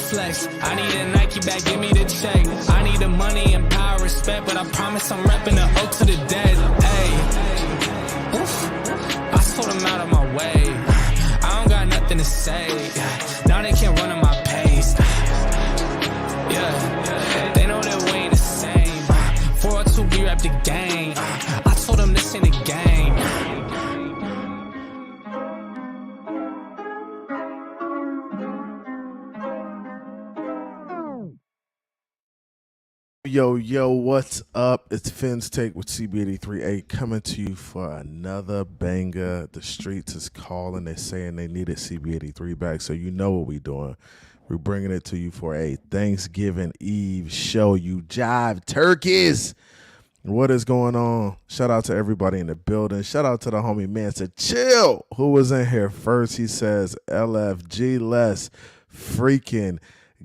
flex. I need a Nike bag, give me the check. I need the money and power, respect, but I promise I'm repping the O to the dead. Hey, oof, I told them out of my way. I don't got nothing to say. Now they can't run at my pace. Yeah, they know that we ain't the same. 402, we rap the game. I told them this ain't a game. Yo, what's up? It's Finn's Take with CB83A coming to you for another banger. The streets is calling. They're saying they needed CB83 back, so you know what we're doing. We're bringing it to you for a Thanksgiving Eve show. You jive turkeys. What is going on? Shout out to everybody in the building. Shout out to the homie Mansa Chill, who was in here first. He says, LFG, let's freaking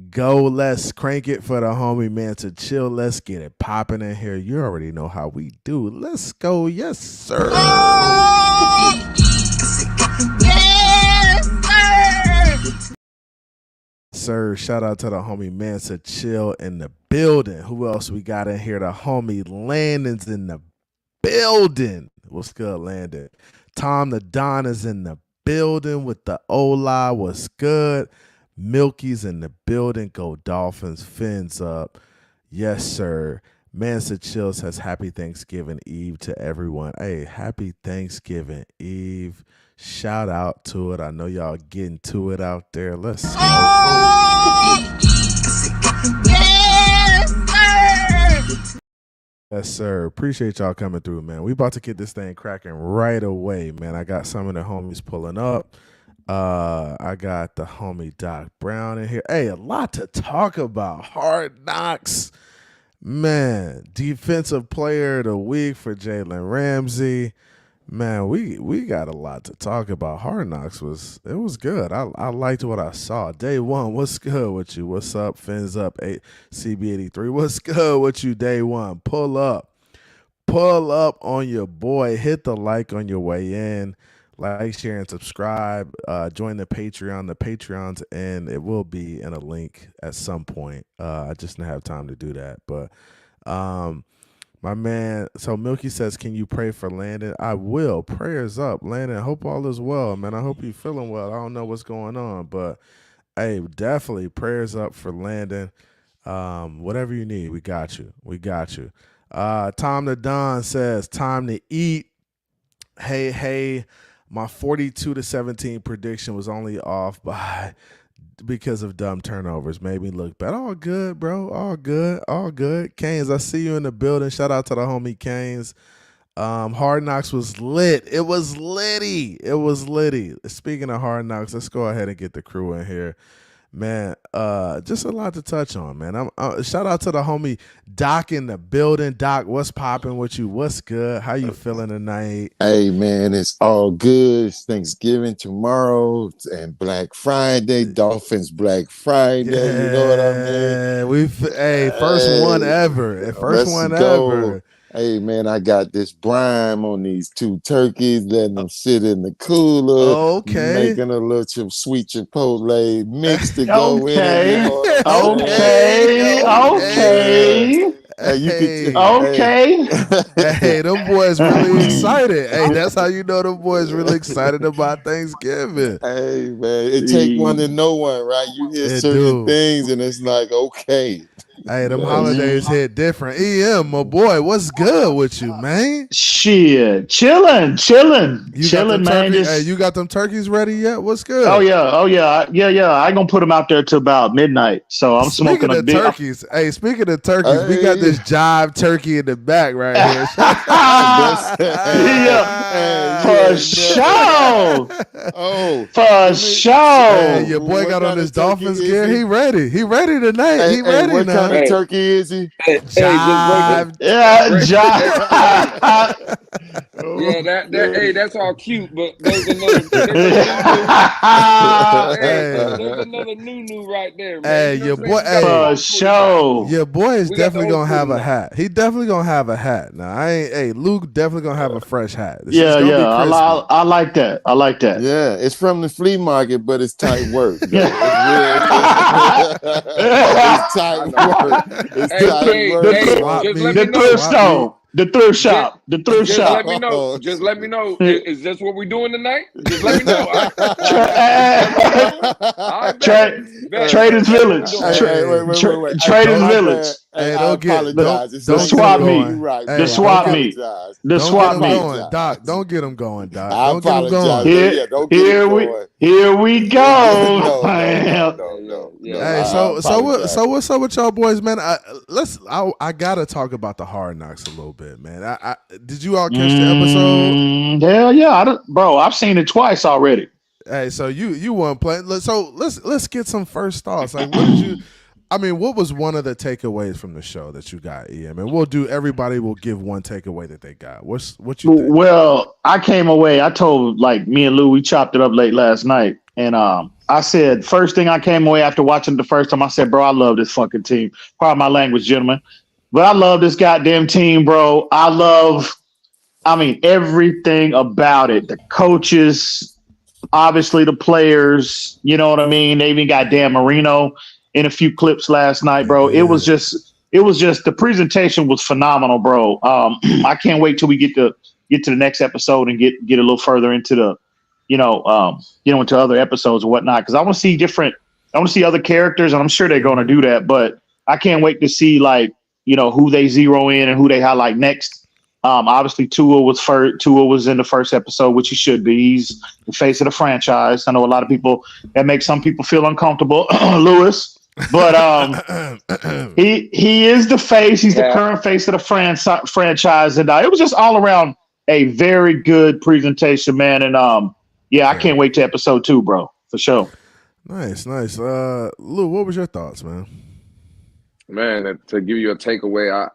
go. Let's crank it for the homie Mansa Chill. Let's get it popping in here. You already know how we do. Let's go. Yes, sir. Sir, shout out to the homie Mansa Chill in the building. Who else we got in here? The homie Landon's in the building. What's good, Landon? Tom the Don is in the building with the Ola. What's good? Milky's in the building. Go Dolphins. Fins up. Yes, sir. Mansa Chill says happy Thanksgiving Eve to everyone. Hey, happy Thanksgiving Eve. Shout out to it. I know y'all getting to it out there. Let's go. Yes, sir. Appreciate y'all coming through, man. We about to get this thing cracking right away, man. I got some of the homies pulling up. I got the homie Doc Brown in here. Hey, a lot to talk about. Hard Knocks. Man, defensive player of the week for Jalen Ramsey. Man, we got a lot to talk about. Hard Knocks was good. I liked what I saw. Day one, what's good with you? What's up? Fins up, CB83. What's good with you, day one? Pull up on your boy. Hit the like on your way in. Like, share, and subscribe. Join the Patreon. The Patreon's in. It will be in a link at some point. I just didn't have time to do that. But my man, so Milky says, can you pray for Landon? I will. Prayers up, Landon. I hope all is well, man. I hope you're feeling well. I don't know what's going on, but hey, definitely prayers up for Landon. Whatever you need, we got you. Tom the Don says, time to eat. Hey, my 42-17 prediction was only off because of dumb turnovers. Made me look bad. All good, bro. All good. Canes, I see you in the building. Shout out to the homie Canes. Hard Knocks was lit. It was litty. Speaking of Hard Knocks, let's go ahead and get the crew in here. Man, just a lot to touch on, man. Shout out to the homie Doc in the building. Doc, what's popping with you? What's good? How you feeling tonight? Hey, man, it's all good. It's Thanksgiving tomorrow and Black Friday, Dolphins Black Friday. Yeah, you know what I mean? First one ever. Ever. Hey, man, I got this brine on these two turkeys, letting them sit in the cooler. Okay. Making a little sweet chipotle mix to go in. Okay. Hey, them boys really excited. Hey, that's how you know them boys really excited about Thanksgiving. Hey, man, it take one to know one, right? You hear certain things, and it's like, okay. Hey, them holidays hit different. EM, my boy, what's good with you, man? Shit, chilling, man. Hey, you got them turkeys ready yet? What's good? Oh yeah. I ain't gonna put them out there till about midnight. So I'm smoking a big turkeys. Hey, speaking of turkeys, we got this jive turkey in the back right here. For sure. Hey, your boy got on his Dolphins gear. He ready tonight. He ready now. kind of turkey is he? Hey, just break it. Jive. Yeah, Break, hey, John. yeah, hey, that's all cute, but there's another new. Hey, Hey, there's another new right there, man. hey, You know your what I'm saying? boy. We got the Hey, For old school tonight. sure. your boy is We got the definitely old gonna school have a tonight. hat. He definitely gonna have a hat. Now I ain't. Hey, Luke definitely gonna have a fresh hat. It's Yeah, gonna yeah. be crispy. I like that. I like that. Yeah, it's from the flea market, but it's tight work Yeah. though. It's real. It's I tight know. work. It's Hey, tight the, work, Swap boy. just let meet. me the know. thrift Swap meet. store, the thrift Just, shop, the thrift just let shop. me know. Oh, Just let me know. Tra- Is this what we doing tonight? Just let me know. Just let me know. I bet. Tra- Bet. Traders That's what we Village. doing. Hey, wait. Hey, Traders my Village. bad. Hey, Hey, I The, apologize. It's the don't like get him swap Joe. meet. You going. right, The Hey, bro. I don't swap get meet. apologize. The don't I get swap him meet. going, Doc. apologize. Don't get him going, Doc. I Don't get him apologize. going. But Here, yeah, don't get him going. here we go. Yeah. Hey, I apologize. what's up with y'all boys, man? I gotta talk about the Hard Knocks a little bit, man. Did you all catch the episode? Hell yeah, bro. I've seen it twice already. Hey, so you weren't playing. So let's get some first thoughts. Like, what did you? I mean, what was one of the takeaways from the show that you got, EM? And everybody will give one takeaway that they got. What you think? Well, I came away. I told like me and Lou, we chopped it up late last night, and I said first thing I came away after watching it the first time, I said, bro, I love this fucking team. Pardon my language, gentlemen, but I love this goddamn team, bro. I mean, everything about it. The coaches, obviously the players. You know what I mean? They even got Dan Marino in a few clips last night, bro. It was just the presentation was phenomenal, bro. I can't wait till we get to the next episode and get a little further into the, into other episodes and whatnot. Because I want to see other characters, and I'm sure they're going to do that. But I can't wait to see who they zero in and who they highlight next. Obviously, Tua was in the first episode, which he should be. He's the face of the franchise. I know a lot of people that makes some people feel uncomfortable, Lewis. But he is the face. He's the current face of the franchise, and it was just all around a very good presentation, man. And I can't wait to episode 2, bro, for sure. Nice. Lou, what was your thoughts, man? Man, to give you a takeaway, I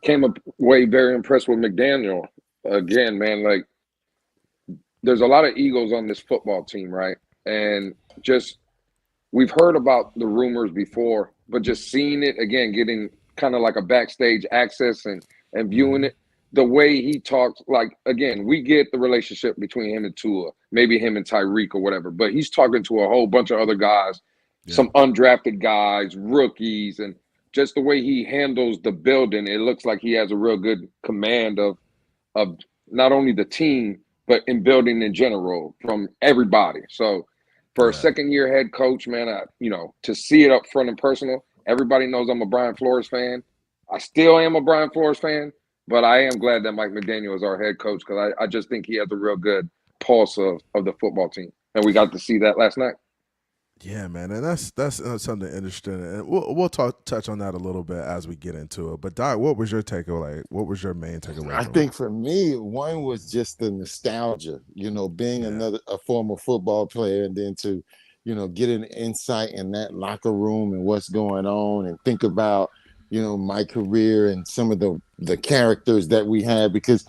came away very impressed with McDaniel. Again, man, like there's a lot of egos on this football team, right? And just we've heard about the rumors before, but just seeing it again, getting kind of like a backstage access and viewing it, the way he talks, like again, we get the relationship between him and Tua, maybe him and Tyreek or whatever, but he's talking to a whole bunch of other guys, some undrafted guys, rookies, and just the way he handles the building, it looks like he has a real good command of not only the team, but in building in general from everybody. So for a second-year head coach, man, to see it up front and personal, everybody knows I'm a Brian Flores fan. I still am a Brian Flores fan, but I am glad that Mike McDaniel is our head coach because I just think he has a real good pulse of the football team. And we got to see that last night. Yeah, man, and that's something interesting, and we'll touch on that a little bit as we get into it. But Doc, what was your takeaway? What was your main takeaway? I think for me, one was just the nostalgia. Being a former football player, and then to, get an insight in that locker room and what's going on, and think about, my career and some of the characters that we had, because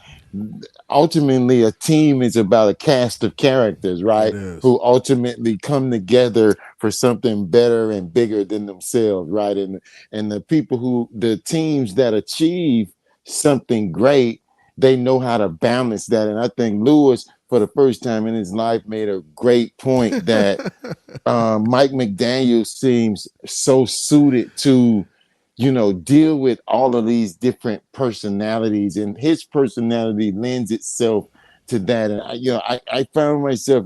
ultimately a team is about a cast of characters, right? Who ultimately come together for something better and bigger than themselves, right? And the teams that achieve something great, they know how to balance that. And I think Lewis, for the first time in his life, made a great point that Mike McDaniel seems so suited to deal with all of these different personalities, and his personality lends itself to that. And I found myself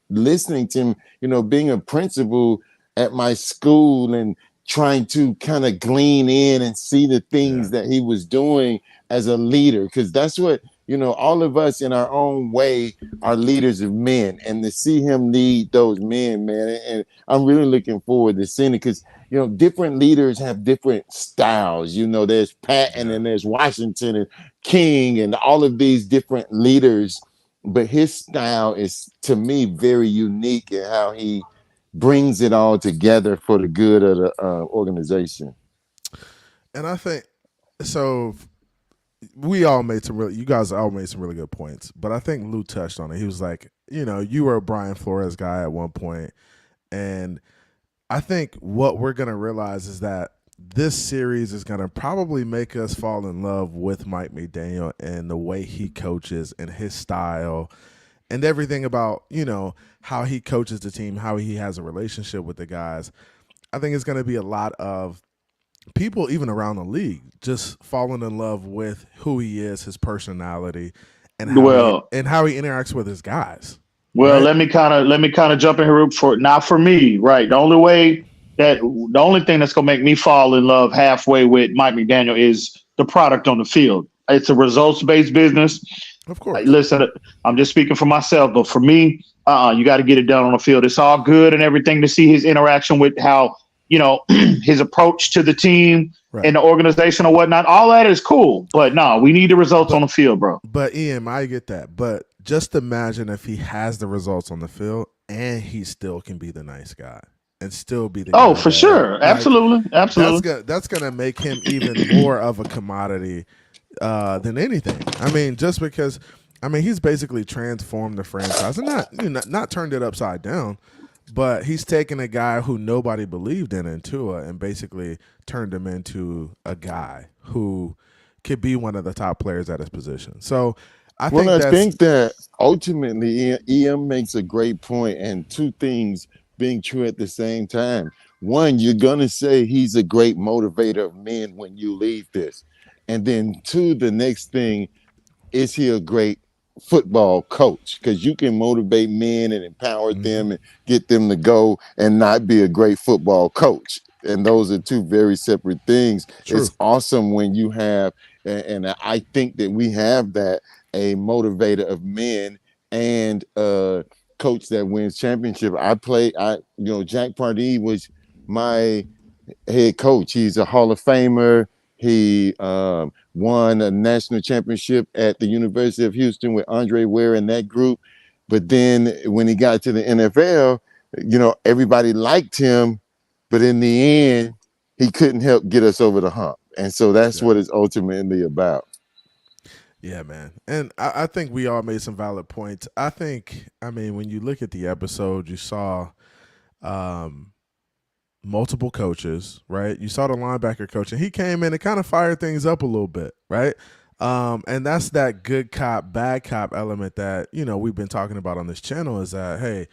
listening to him, being a principal at my school and trying to kind of glean in and see the things that he was doing as a leader, because that's what all of us in our own way are leaders of men, and to see him lead those men, man, and I'm really looking forward to seeing it, because different leaders have different styles. There's Patton and there's Washington and King and all of these different leaders, but his style is, to me, very unique in how he brings it all together for the good of the organization. And I think so. We all made some really, you guys all made some really good points, but I think Lou touched on it. He was like, you were a Brian Flores guy at one point, and I think what we're gonna realize is that this series is gonna probably make us fall in love with Mike McDaniel and the way he coaches and his style and everything about how he coaches the team, how he has a relationship with the guys. I think it's gonna be a lot of people even around the league just falling in love with who he is, his personality, and how he interacts with his guys. Well, right? let me kind of jump in here for me, right? The only thing that's gonna make me fall in love halfway with Mike McDaniel is the product on the field. It's a results based business. Of course. Listen, I'm just speaking for myself, but for me, you got to get it done on the field. It's all good and everything to see his interaction with how his approach to the team and the organization or whatnot. All that is cool, but no, we need the results on the field, bro. But Ian, I get that. But just imagine if he has the results on the field and he still can be the nice guy and still be the guy. Oh, for sure. Absolutely. That's gonna make him even more of a commodity than anything. I mean, just because he's basically transformed the franchise and not turned it upside down. But he's taken a guy who nobody believed in Tua and basically turned him into a guy who could be one of the top players at his position. So I think that ultimately Ian makes a great point, and two things being true at the same time. One, you're going to say he's a great motivator of men when you leave this. And then two, the next thing, is he a great football coach? Because you can motivate men and empower them and get them to go and not be a great football coach. And those are two very separate things. True. It's awesome when you have, and I think that we have that, a motivator of men and a coach that wins championship. Jack Pardee was my head coach. He's a Hall of Famer. He won a national championship at the University of Houston with Andre Ware and that group. But then when he got to the NFL, everybody liked him, but in the end, he couldn't help get us over the hump. And so that's what it's ultimately about. Yeah, man. And I think we all made some valid points. When you look at the episode, you saw multiple coaches, right? You saw the linebacker coach, and he came in and kind of fired things up a little bit, right? And that's that good cop, bad cop element that, we've been talking about on this channel is that, hey,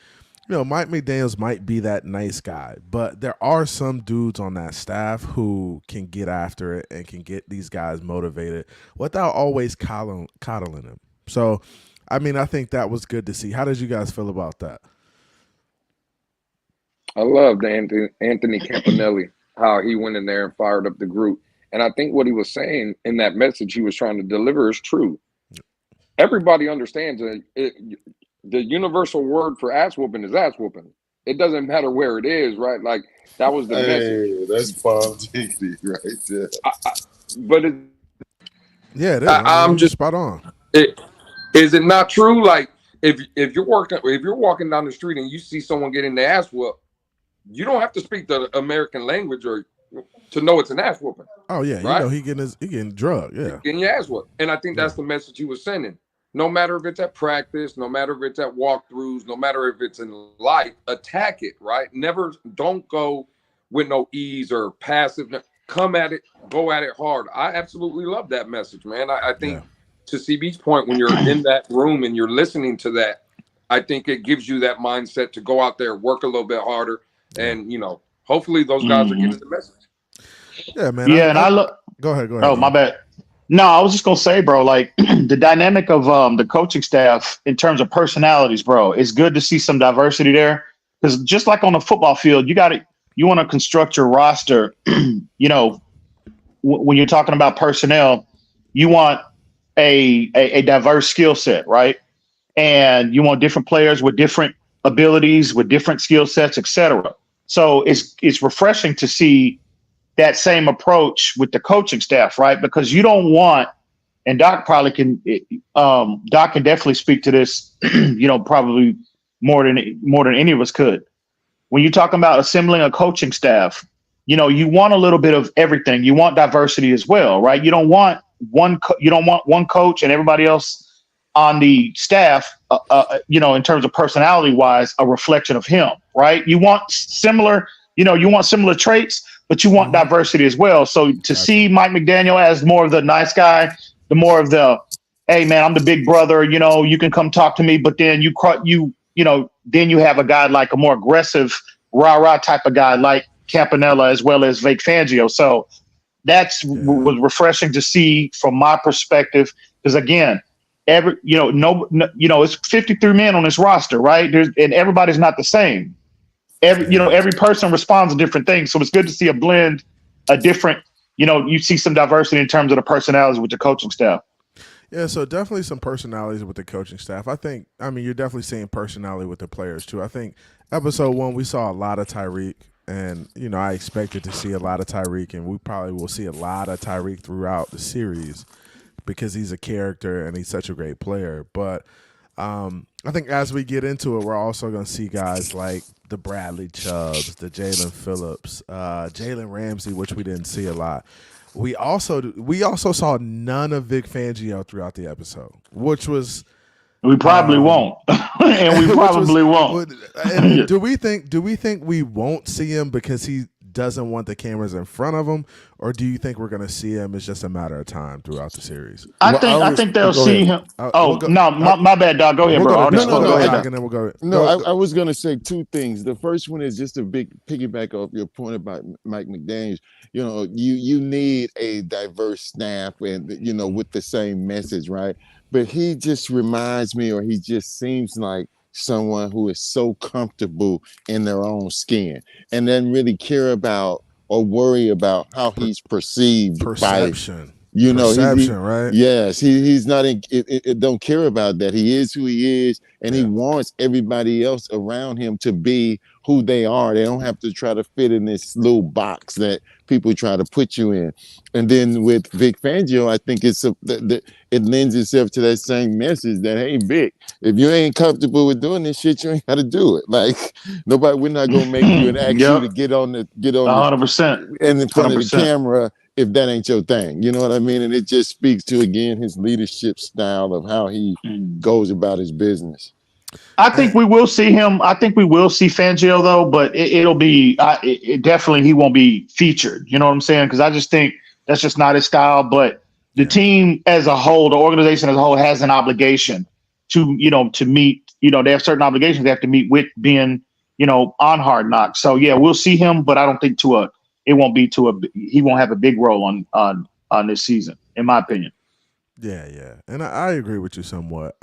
Mike McDaniels might be that nice guy, but there are some dudes on that staff who can get after it and can get these guys motivated without always coddling them. So, I think that was good to see. How did you guys feel about that? I loved Anthony Campanelli, how he went in there and fired up the group. And I think what he was saying in that message he was trying to deliver is true. Everybody understands that the universal word for ass whooping is ass whooping. It doesn't matter where it is, right? Like, that was the message. That's positivity right there. It is. I'm just spot on. Is it not true? Like, if you're walking down the street and you see someone getting their ass whooped, you don't have to speak the American language or to know it's an ass whooping. Oh yeah, right? He getting drugged. Yeah, getting your ass whooped, and I think that's the message he was sending. No matter if it's at practice, no matter if it's at walkthroughs, no matter if it's in life, attack it. Right? Don't go with no ease or passive. Come at it, go at it hard. I absolutely love that message, man. I think to CB's point, when you're in that room and you're listening to that, I think it gives you that mindset to go out there, work a little bit harder, and hopefully those guys are getting the message. Yeah, man. Yeah, Go ahead. Oh, my bad. No, I was just gonna say, bro, like the dynamic of the coaching staff in terms of personalities, bro, it's good to see some diversity there. Because just like on the football field, you want to construct your roster. When you're talking about personnel, you want a diverse skill set, right? And you want different players with different abilities, with different skill sets, etc. So it's refreshing to see that same approach with the coaching staff, right? Because you don't want, and Doc probably can, Doc can definitely speak to this, probably more than any of us could. When you're talking about assembling a coaching staff, you want a little bit of everything. You want diversity as well, right? You don't want one coach and everybody else on the staff, in terms of personality wise, a reflection of him, right? You want similar traits, but you want diversity as well. So to see Mike McDaniel as more of the nice guy, the more of the, hey man, I'm the big brother, you can come talk to me, but then then you have a guy like a more aggressive, rah-rah type of guy like Campanella as well as Vic Fangio. So was refreshing to see from my perspective, because again, it's 53 men on this roster, right? And everybody's not the same. Every person responds to different things. So it's good to see a blend, a different, you see some diversity in terms of the personalities with the coaching staff. Yeah, so definitely some personalities with the coaching staff. You're definitely seeing personality with the players too. I think episode 1, we saw a lot of Tyreek, and, I expected to see a lot of Tyreek, and we probably will see a lot of Tyreek throughout the series because he's a character and he's such a great player. But I think as we get into it, we're also going to see guys like the Bradley Chubbs, the Jalen Phillips, Jalen Ramsey, which we didn't see a lot. We also saw none of Vic Fangio throughout the episode, which was we probably won't, and we probably won't. And do we think we won't see him because he doesn't want the cameras in front of him, or do you think we're going to see him? It's just a matter of time throughout the series. I think they'll see him. My bad, dog. Go ahead, bro. I was going to say two things. The first one is just a big piggyback off your point about Mike McDaniels. You need a diverse staff and, with the same message, right? But he just reminds me, or he just seems like someone who is so comfortable in their own skin and then really care about or worry about how he's perceived perception. Perception, right? Yes, he's not don't care about that. He is who he is, and he wants everybody else around him to be who they are. They don't have to try to fit in this little box that people try to put you in. And then with Vic Fangio, I think it lends itself to that same message that, hey, Vic, if you ain't comfortable with doing this shit, you ain't got to do it. Like we're not gonna make you and ask you to get on 100% and in front of the camera if that ain't your thing. You know what I mean? And it just speaks to, again, his leadership style of how he goes about his business. I think we will see him. I think we will see Fangio though, but it'll be definitely he won't be featured. You know what I'm saying? Because I just think that's just not his style. But the team as a whole, the organization as a whole, has an obligation to meet. They have certain obligations they have to meet with being on Hard Knocks. So yeah, we'll see him, but I don't think he won't have a big role on this season, in my opinion. Yeah, and I agree with you somewhat.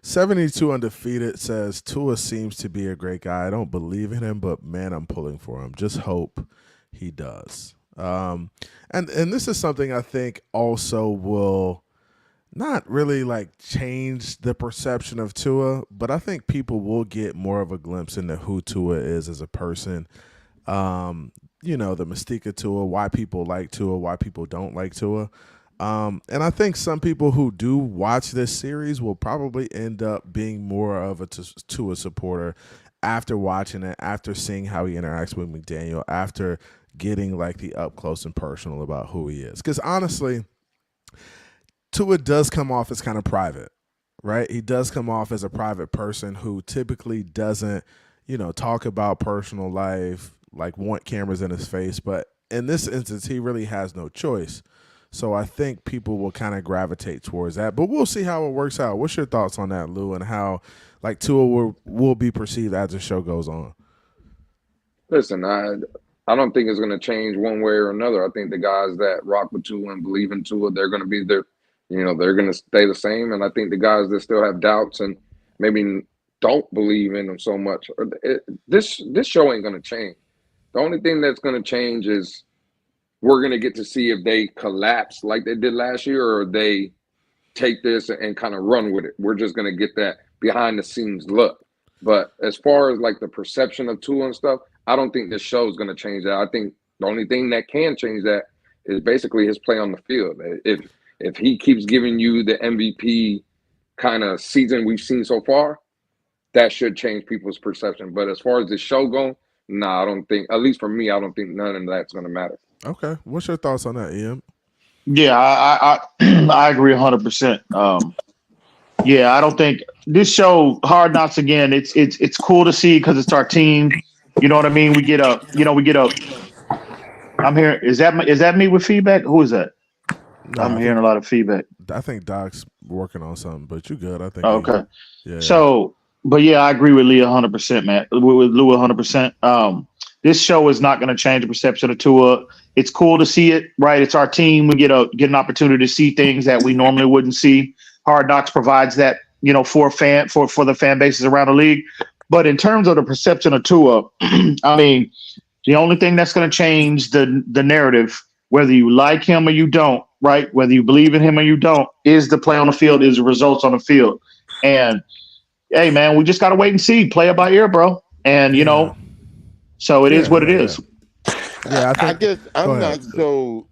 72 Undefeated says Tua seems to be a great guy. I don't believe in him, but man, I'm pulling for him. Just hope he does. And this is something I think also will not really change the perception of Tua, but I think people will get more of a glimpse into who Tua is as a person. The mystique of Tua, why people like Tua, why people don't like Tua. And I think some people who do watch this series will probably end up being more of a Tua supporter after watching it, after seeing how he interacts with McDaniel, after getting the up close and personal about who he is. Because honestly, Tua does come off as kind of private, right? He does come off as a private person who typically doesn't, talk about personal life, want cameras in his face. But in this instance, he really has no choice. So I think people will kind of gravitate towards that. But we'll see how it works out. What's your thoughts on that, Lou, and how Tua will be perceived as the show goes on? Listen, I don't think it's going to change one way or another. I think the guys that rock with Tua and believe in Tua, they're going to be there. They're going to stay the same. And I think the guys that still have doubts and maybe don't believe in them so much, this show ain't going to change. The only thing that's going to change is we're going to get to see if they collapse like they did last year or they take this and kind of run with it. We're just going to get that behind the scenes look. But as far as the perception of Tua and stuff, I don't think this show is going to change that. I think the only thing that can change that is basically his play on the field. If he keeps giving you the MVP kind of season we've seen so far, that should change people's perception. But as far as the show goes, No, I don't think. At least for me, I don't think none of that's going to matter. Okay, what's your thoughts on that, Ian? Yeah, I I agree 100%. Yeah, I don't think this show Hard Knocks again. It's cool to see because it's our team. You know what I mean? We get a. I'm here. Is that me with feedback? Who is that? No, I'm hearing a lot of feedback. I think Doc's working on something, but you good. I think. Oh, okay. Yeah. So, but yeah, I agree with Lee 100%, man. With Lou 100%. This show is not going to change the perception of Tua. It's cool to see it, right? It's our team. We get an opportunity to see things that we normally wouldn't see. Hard Knocks provides that, for the fan bases around the league. But in terms of the perception of Tua, I mean, the only thing that's going to change the narrative, whether you like him or you don't, right? Whether you believe in him or you don't, is the play on the field, is the results on the field. And hey, man, we just got to wait and see. Play it by ear, bro. And so it is what it is. Yeah, I guess I'm not so.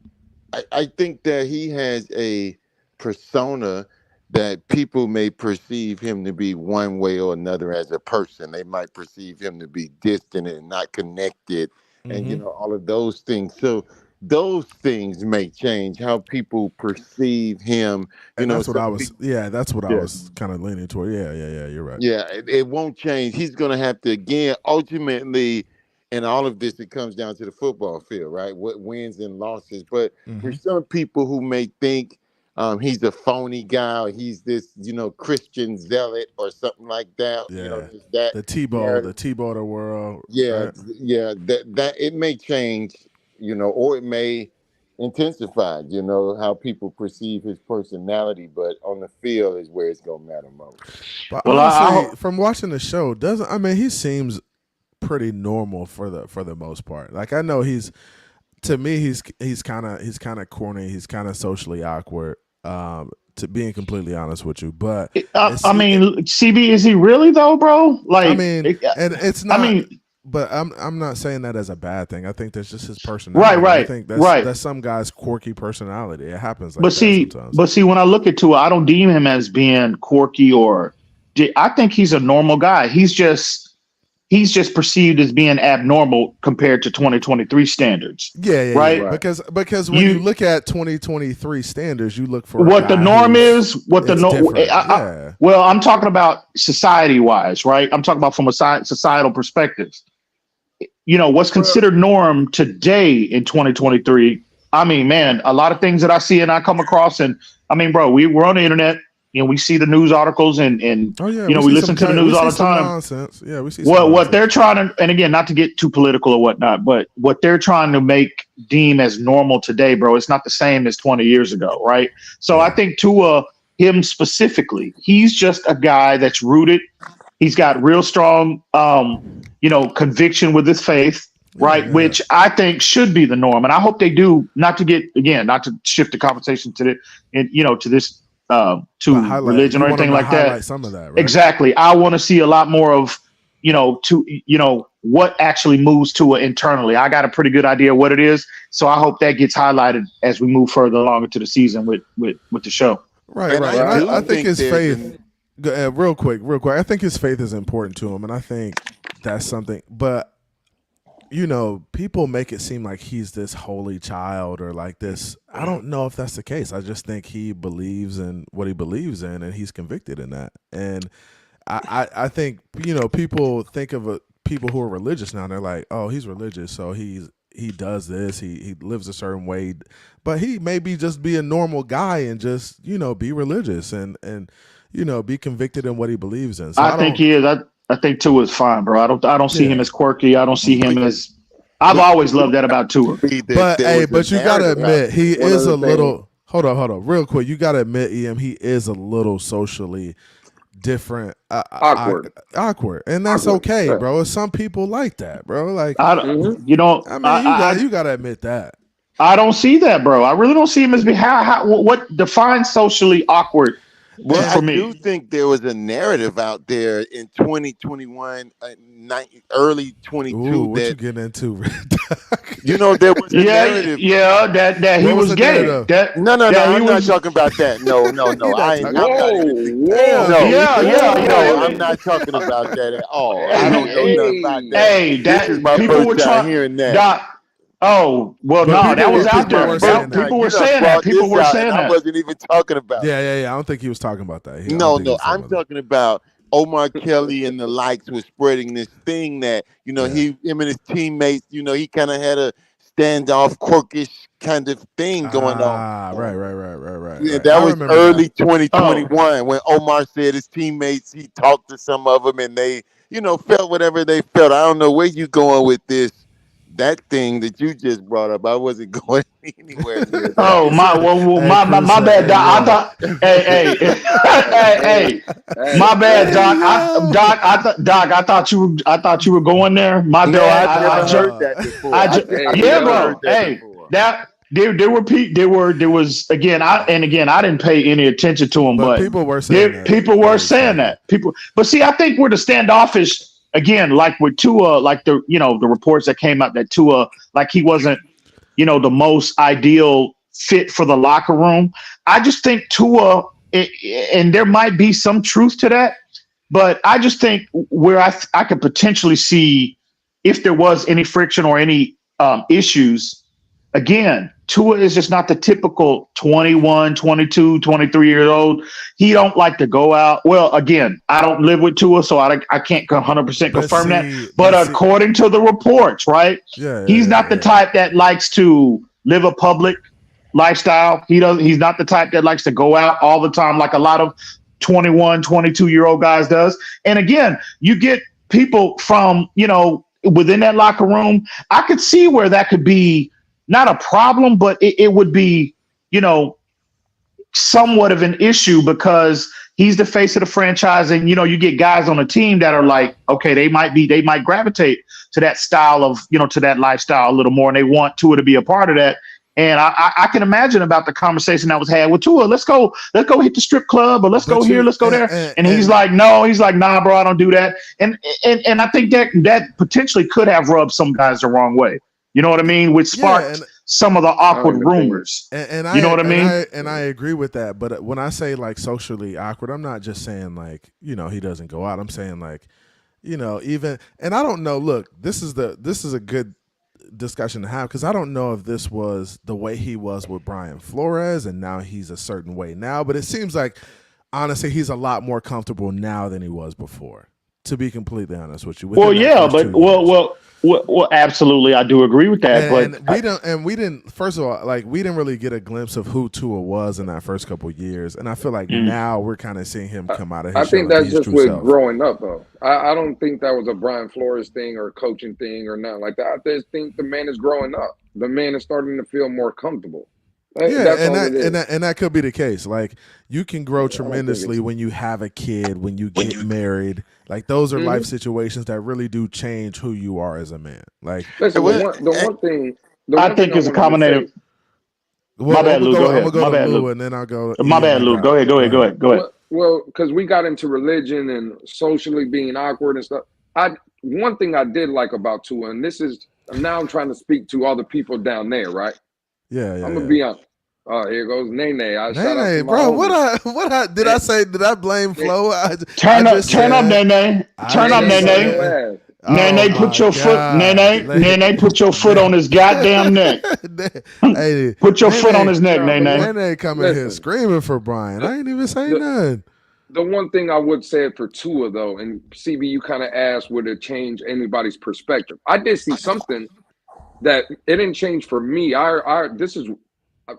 I think that he has a persona that people may perceive him to be one way or another as a person. They might perceive him to be distant and not connected, and all of those things. So those things may change how people perceive him. That's what I was. That's what I was kind of leaning toward. Yeah. You're right. Yeah, it won't change. He's going to have to again, ultimately. And all of this, it comes down to the football field, right? What wins and losses. But there's some people who may think he's a phony guy, or he's this, Christian zealot or something like that. Yeah. The Tebow of the world. Yeah, right? yeah. That it may change, or it may intensify, how people perceive his personality. But on the field is where it's gonna matter most. But honestly, from watching the show, he seems pretty normal for the most part. Like, I know he's kind of corny, he's kind of socially awkward, to being completely honest with you. But CB, is he really though, bro? Like, and it's not. But I'm not saying that as a bad thing. I think that's just his personality. Right. I think that's some guy's quirky personality. It happens like sometimes. But see, when I look at Tua, I don't deem him as being quirky I think he's a normal guy. He's just perceived as being abnormal compared to 2023 standards. Yeah, right. Yeah. Because when you look at 2023 standards, you look for what the norm is. What the norm? Well, I'm talking about society wise, right? I'm talking about from a societal perspective. What's considered norm today in 2023. I mean, man, a lot of things that I see and I come across, and I mean, bro, we're on the internet. We see the news articles and we listen to the news all the time. Nonsense. Yeah, we see what they're trying to, and again, not to get too political or whatnot, but what they're trying to deem as normal today, bro, it's not the same as 20 years ago, right? So I think him specifically, he's just a guy that's rooted. He's got real strong, conviction with his faith, right? Yeah. Which I think should be the norm, and I hope they do. Not to shift the conversation to this. To religion or anything like that. Some of that, right? Exactly. I want to see a lot more of, what actually moves Tua internally. I got a pretty good idea of what it is. So I hope that gets highlighted as we move further along into the season with the show. Right. I think his faith, real quick. I think his faith is important to him. And I think that's something, but people make it seem like he's this holy child or like this. I don't know if that's the case. I just think he believes in what he believes in, and he's convicted in that. And I think people think of people who are religious now. And they're like, oh, he's religious, so he does this. He lives a certain way, but he maybe just be a normal guy and just be religious and be convicted in what he believes in. So I think he is. I think Tua is fine, bro. I don't see him as quirky. I don't see him as. I've always loved that about Tua. But you gotta admit he is a little. Hold on, real quick. You gotta admit, Em, he is a little socially different, awkward, and that's okay, bro. Some people like that, bro. Like, you gotta admit that. I don't see that, bro. I really don't see him as being. What defines socially awkward? Well, for I me. do think there was a narrative out there in 2021, early 22 Ooh, what you that getting into? there was a narrative. That he What was was the gay. narrative? No, That he I'm not was. talking about that. No, He not talking I'm about not Whoa, even whoa, no, no, Yeah. I'm not talking about that at all. I don't know nothing about that. Hey, This is that my people first were time trying. hearing that. Doc. Oh well, But no, that people was were This is out people my there. were first saying that. time. People You were done saying that. brought People this were out, and saying I that. wasn't even talking about it. Yeah. I don't think he was talking about that. I don't No, think he no, was talking I'm about that. talking about Omar Kelly and the likes was spreading this thing that Yeah. him and his teammates, he kind of had a standoff, quirkish kind of thing going on. Right. That I was remember that. early Oh, 2021 when Omar said his teammates, he talked to some of them and they, felt whatever they felt. I don't know where you going with this. That thing that you just brought up, I wasn't going anywhere near that. oh, He said, "Hey, Chris my said, bad, hey, Doc. I yo, thought, hey, hey, my bad, hey, hey, Doc. yo." Doc, I thought you were going there. My No, bad. I've never heard Uh, that before. I've Yeah, never heard bro. yo. that Hey, before. that there was again. I didn't pay any attention to him, but but people were saying there that people were very saying strongly. that people. But see, I think we're the standoffish again, like with Tua, like the reports that came out that Tua, like he wasn't the most ideal fit for the locker room. I just think Tua, and there might be some truth to that, but I just think where I could potentially see if there was any friction or any issues, again, Tua is just not the typical 21, 22, 23-year old. He don't like to go out. Well, again, I don't live with Tua, so I can't 100% But confirm that. see, But according to the reports, right, he's not the yeah. type that likes to live a public lifestyle. He's not the type that likes to go out all the time like a lot of 21, 22-year-old guys does. And again, you get people from, within that locker room. I could see where that could be not a problem, but it would be, somewhat of an issue because he's the face of the franchise. And, you get guys on a team that are like, okay, they might gravitate to that style of, to that lifestyle a little more. And they want Tua to be a part of that. And I can imagine about the conversation that was had with Tua. Let's go hit the strip club, or let's go here, let's go there. And he's like, no, nah, bro, I don't do that. And I think that potentially could have rubbed some guys the wrong way. You know what I mean? Which sparked some of the awkward rumors. And you know what I mean? And I agree with that. But when I say like socially awkward, I'm not just saying like, he doesn't go out. I'm saying like, even, and I don't know, look, this is a good discussion to have because I don't know if this was the way he was with Brian Flores and now he's a certain way now, but it seems like honestly he's a lot more comfortable now than he was before, to be completely honest with you. Well, yeah, but well, absolutely, I do agree with that. And we didn't. First of all, like we didn't really get a glimpse of who Tua was in that first couple of years, and I feel like now we're kind of seeing him come out of his. I think shell that's just with growing up, though. I don't think that was a Brian Flores thing or a coaching thing or nothing like that. I just think the man is growing up. The man is starting to feel more comfortable. That's and that could be the case. Like you can grow tremendously when you have a kid, when you get married. Like those are life situations that really do change who you are as a man. Like listen, the one thing I think is a combination. My bad, Lou. Go ahead. I'm gonna go to Lou, and then I'll go. My bad, Lou. Go ahead. Well, because we got into religion and socially being awkward and stuff. One thing I did like about Tua, and this is now I'm trying to speak to all the people down there, right? Yeah. I'm gonna be honest. Oh, here goes Nene. Nene, bro, did I blame Flo? Turn up, Nene. Turn up, Nene. Nene, put your foot. Nene, put your foot on his goddamn neck. Hey, put your foot on his neck, Nene. Nene coming here screaming for Brian. I ain't even saying nothing. The one thing I would say for Tua, though, and CB, you kind of asked, would it change anybody's perspective? I did see something that it didn't change for me. This is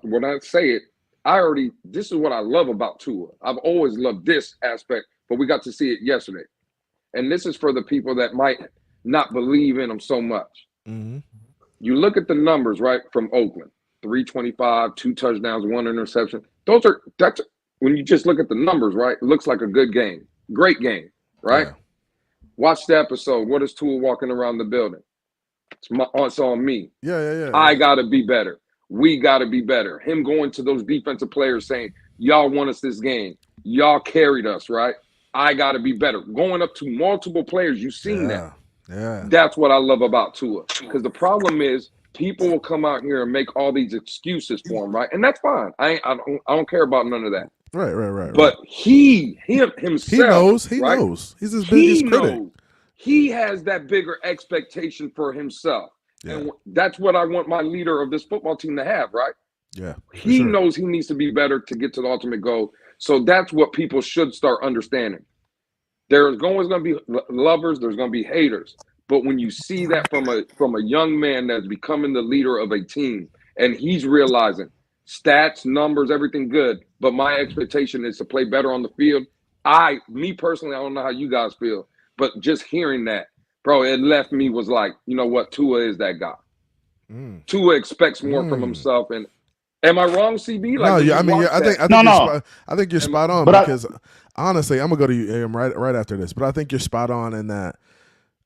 when I say it, this is what I love about Tua. I've always loved this aspect, but we got to see it yesterday. And this is for the people that might not believe in him so much. Mm-hmm. You look at the numbers, right, from Oakland, 325, 2 touchdowns, 1 interception. That's when you just look at the numbers, right? It looks like a good game. Great game, right? Yeah. Watch the episode. What is Tua walking around the building? It's on me. Yeah. I got to be better. We got to be better. Him going to those defensive players saying, y'all want us this game. y'all carried us, right? I got to be better. Going up to multiple players, you've seen that. Yeah. That's what I love about Tua. Because the problem is people will come out here and make all these excuses for him, right? And that's fine. I don't care about none of that. Right. But himself, He knows. He right? knows. He's his biggest critic. He has that bigger expectation for himself. Yeah. And that's what I want my leader of this football team to have, right? Yeah. He knows he needs to be better to get to the ultimate goal. So that's what people should start understanding. There's always going to be lovers. There's going to be haters. But when you see that from a young man that's becoming the leader of a team, and he's realizing stats, numbers, everything good, but my expectation is to play better on the field. Me personally, I don't know how you guys feel, but just hearing that, bro, it left me was like, you know what? Tua is that guy. Tua expects more from himself. And am I wrong, CB? Like, no, I mean, I think you're spot on because honestly, I'm gonna go to you right after this, but I think you're spot on in that.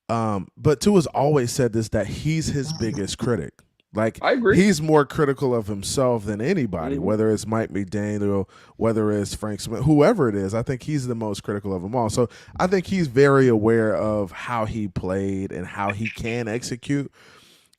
But Tua's always said this, that he's his biggest critic. Like, I agree. He's more critical of himself than anybody, whether it's Mike McDaniel, whether it's Frank Smith, whoever it is. I think he's the most critical of them all. So I think he's very aware of how he played and how he can execute.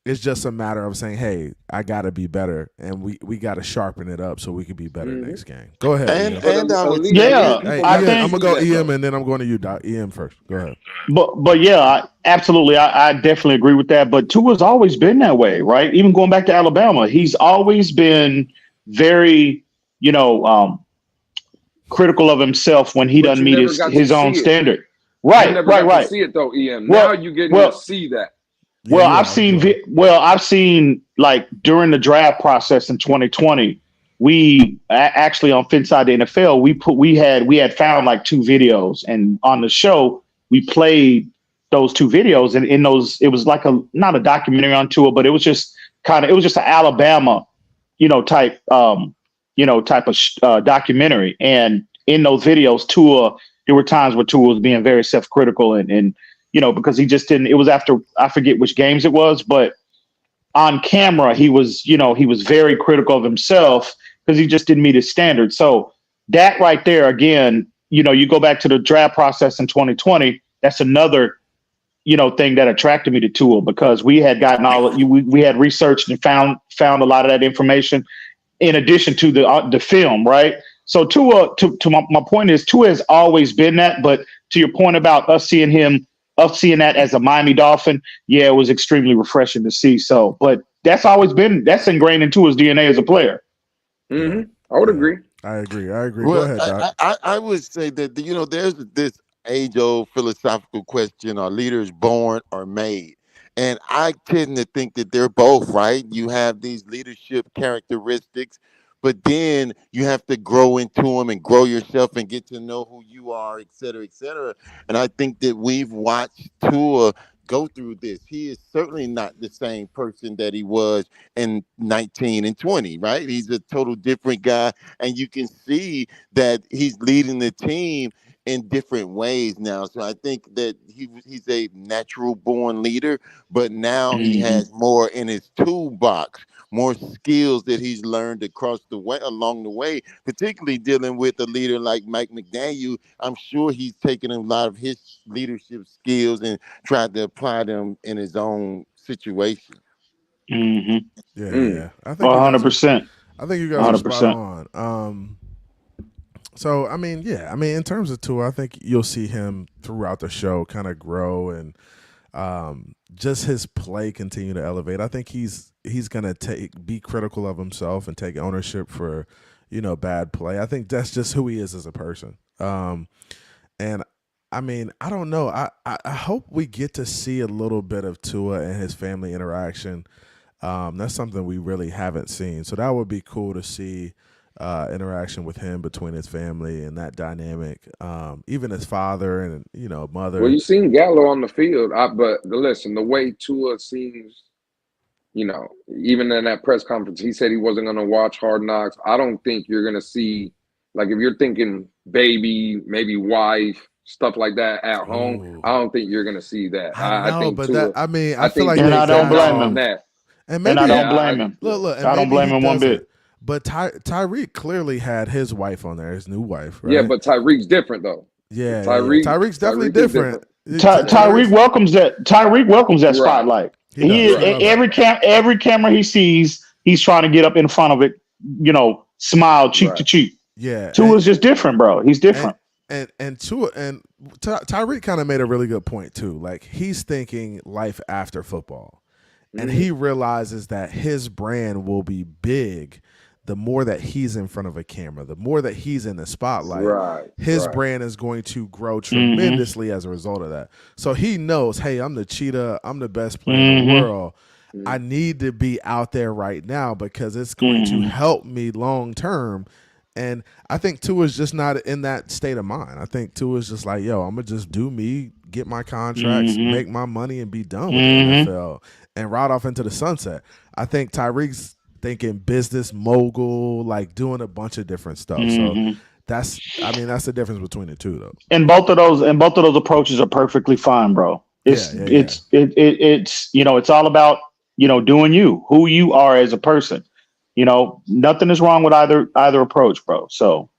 It's just a matter of saying, hey, I got to be better, and we got to sharpen it up so we can be better next game. Go ahead. And I would I'm going to go EM, and then I'm going to you, Doc. EM first. Go ahead. But yeah, absolutely. I definitely agree with that. But Tua's always been that way, right? Even going back to Alabama, he's always been very, critical of himself when he doesn't meet his own standard. Right. See it though, EM. Now you get to see that. Well, I've seen like during the draft process in 2020, we actually on Finside the NFL, we had found like 2 videos, and on the show we played those 2 videos, and in those it was like not a documentary on Tua, but it was just an Alabama, type of documentary, and in those videos, there were times where Tua was being very self-critical and because he just didn't. It was after, I forget which games it was, but on camera he was very critical of himself because he just didn't meet his standards. So that right there, again, you go back to the draft process in 2020. That's another thing that attracted me to Tua, because we had gotten we had researched and found a lot of that information in addition to the film, right? So Tua, to my point is, Tua has always been that. But to your point about us seeing that as a Miami Dolphin, yeah, it was extremely refreshing to see. So, but that's ingrained into his DNA as a player. I would agree. I agree. Well, go ahead, Doc. I would say that, there's this age-old philosophical question: are leaders born or made? And I tend to think that they're both, right? You have these leadership characteristics, but then you have to grow into them and grow yourself and get to know who you are, et cetera, et cetera. And I think that we've watched Tua go through this. He is certainly not the same person that he was in 19 and 20, right? He's a total different guy. And you can see that he's leading the team in different ways now. So I think that he's a natural born leader, but now he has more in his toolbox, more skills that he's learned along the way, particularly dealing with a leader like Mike McDaniel. I'm sure he's taken a lot of his leadership skills and tried to apply them in his own situation. Yeah. I think 100%. I think you guys are spot on. So, in terms of Tua, I think you'll see him throughout the show kind of grow and just his play continue to elevate. I think he's going to be critical of himself and take ownership for, bad play. I think that's just who he is as a person. And I don't know. I hope we get to see a little bit of Tua and his family interaction. That's something we really haven't seen. So that would be cool to see. Interaction with him between his family and that dynamic, even his father and mother. Well, you seen Gallo on the field, but listen, the way Tua seems, even in that press conference, he said he wasn't going to watch Hard Knocks. I don't think you're going to see, like, if you're thinking baby, maybe wife, stuff like that at home. I don't think you're going to see that. I think but Tua, I feel like, and I don't blame him. And maybe I don't blame him. Look, I don't blame him one bit. But Tyreek clearly had his wife on there, his new wife, right? Yeah, but Tyreek's different though. Tyreek's definitely different. Tyreek welcomes that. Tyreek welcomes that spotlight. Every camera he sees, he's trying to get up in front of it. Smile cheek to cheek. Yeah, Tua's just different, bro. He's different. And Tyreek kind of made a really good point too. Like he's thinking life after football, and he realizes that his brand will be big the more that he's in front of a camera, the more that he's in the spotlight. His brand is going to grow tremendously as a result of that. So he knows, hey, I'm the cheetah, I'm the best player in the world. I need to be out there right now because it's going to help me long term. And I think Tua's just not in that state of mind. I think Tua's just like, yo, I'm going to just do me, get my contracts, make my money, and be done with the NFL and ride off into the sunset. I think Tyreek's thinking business mogul, like doing a bunch of different stuff. So that's the difference between the two, though. And both of those approaches are perfectly fine, bro. It's all about doing you, who you are as a person. Nothing is wrong with either approach, bro. So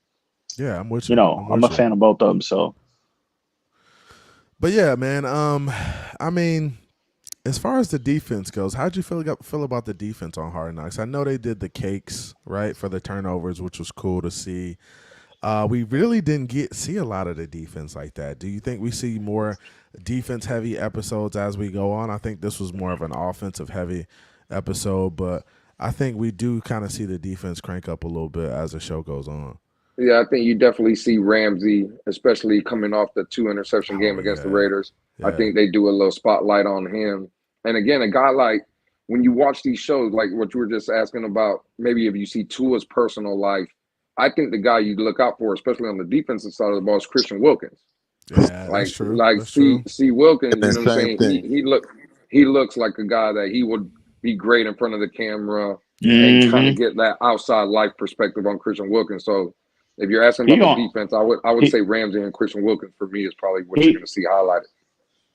yeah, I'm with you. I'm a fan of both of them. So, but yeah, man. I mean, as far as the defense goes, how'd you feel about the defense on Hard Knocks? I know they did the cakes, right, for the turnovers, which was cool to see. We really didn't see a lot of the defense like that. Do you think we see more defense-heavy episodes as we go on? I think this was more of an offensive-heavy episode, but I think we do kind of see the defense crank up a little bit as the show goes on. Yeah, I think you definitely see Ramsey, especially coming off the 2-interception game against the Raiders. Yeah. I think they do a little spotlight on him. And again, a guy like, when you watch these shows, like what you were just asking about, maybe if you see Tua's personal life, I think the guy you look out for, especially on the defensive side of the ball, is Christian Wilkins. Yeah, that's true. See Wilkins, you know what I'm saying? He looks like a guy that he would be great in front of the camera and kind of get that outside life perspective on Christian Wilkins. So if you're asking about the defense, I would say Ramsey and Christian Wilkins for me is probably what you're going to see highlighted.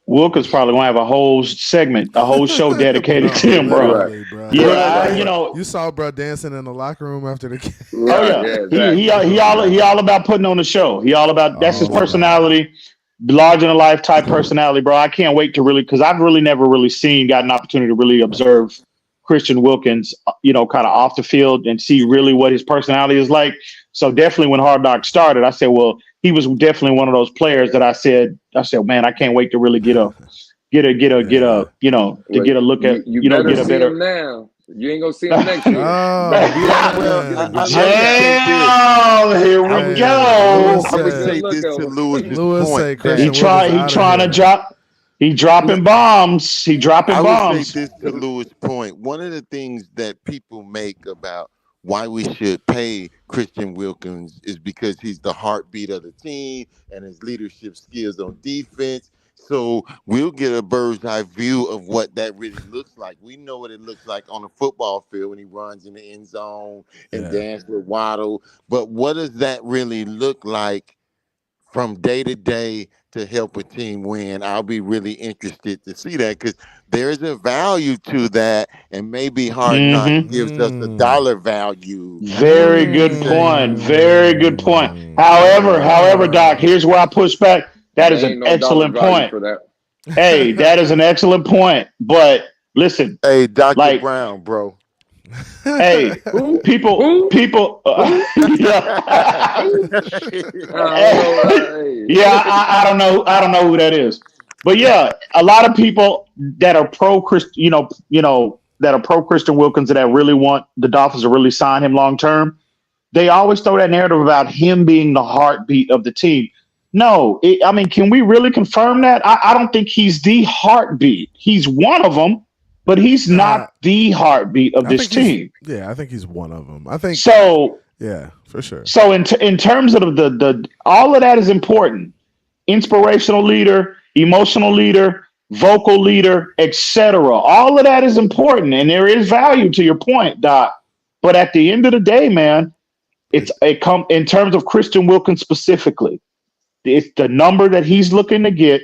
Wilkins probably gonna have a whole segment, a whole show dedicated to him, bro. Yeah, you saw bro dancing in the locker room after the game. He all about putting on the show. He all about that's his personality, larger than life type personality, bro. I can't wait to because I've really never really got an opportunity to really observe Christian Wilkins, kind of off the field and see really what his personality is like. So definitely when Hard Knocks started, I said, well, he was definitely one of those players that I said, man, I can't wait to really get a look at, get a better. Now you ain't gonna see him next year. Here we go. I would say this to Lewis' point. He dropping bombs. I would say this to Lewis' point. One of the things that people make about why we should pay Christian Wilkins is because he's the heartbeat of the team and his leadership skills on defense. So we'll get a bird's eye view of what that really looks like. We know what it looks like on a football field when he runs in the end zone and dances with Waddle. But what does that really look like from day to day to help a team win? I'll be really interested to see that because there's a value to that, and maybe Hard Knocks gives us a dollar value. Very good point. Very good point. However, Doc, here's where I push back. That is an excellent point. Hey, that is an excellent point. But listen, hey, Dr. Brown, bro. Hey, people. I don't know who that is, but yeah, a lot of people that are pro Christian, that are pro Christian Wilkins that really want the Dolphins to really sign him long term. They always throw that narrative about him being the heartbeat of the team. No, can we really confirm that? I don't think he's the heartbeat. He's one of them. But he's not the heartbeat of this team. I think he's one of them. I think so. Yeah, for sure. So in terms of the all of that is important. Inspirational leader, emotional leader, vocal leader, etc. All of that is important, and there is value to your point, Doc. But at the end of the day, man, in terms of Christian Wilkins specifically, it's the number that he's looking to get,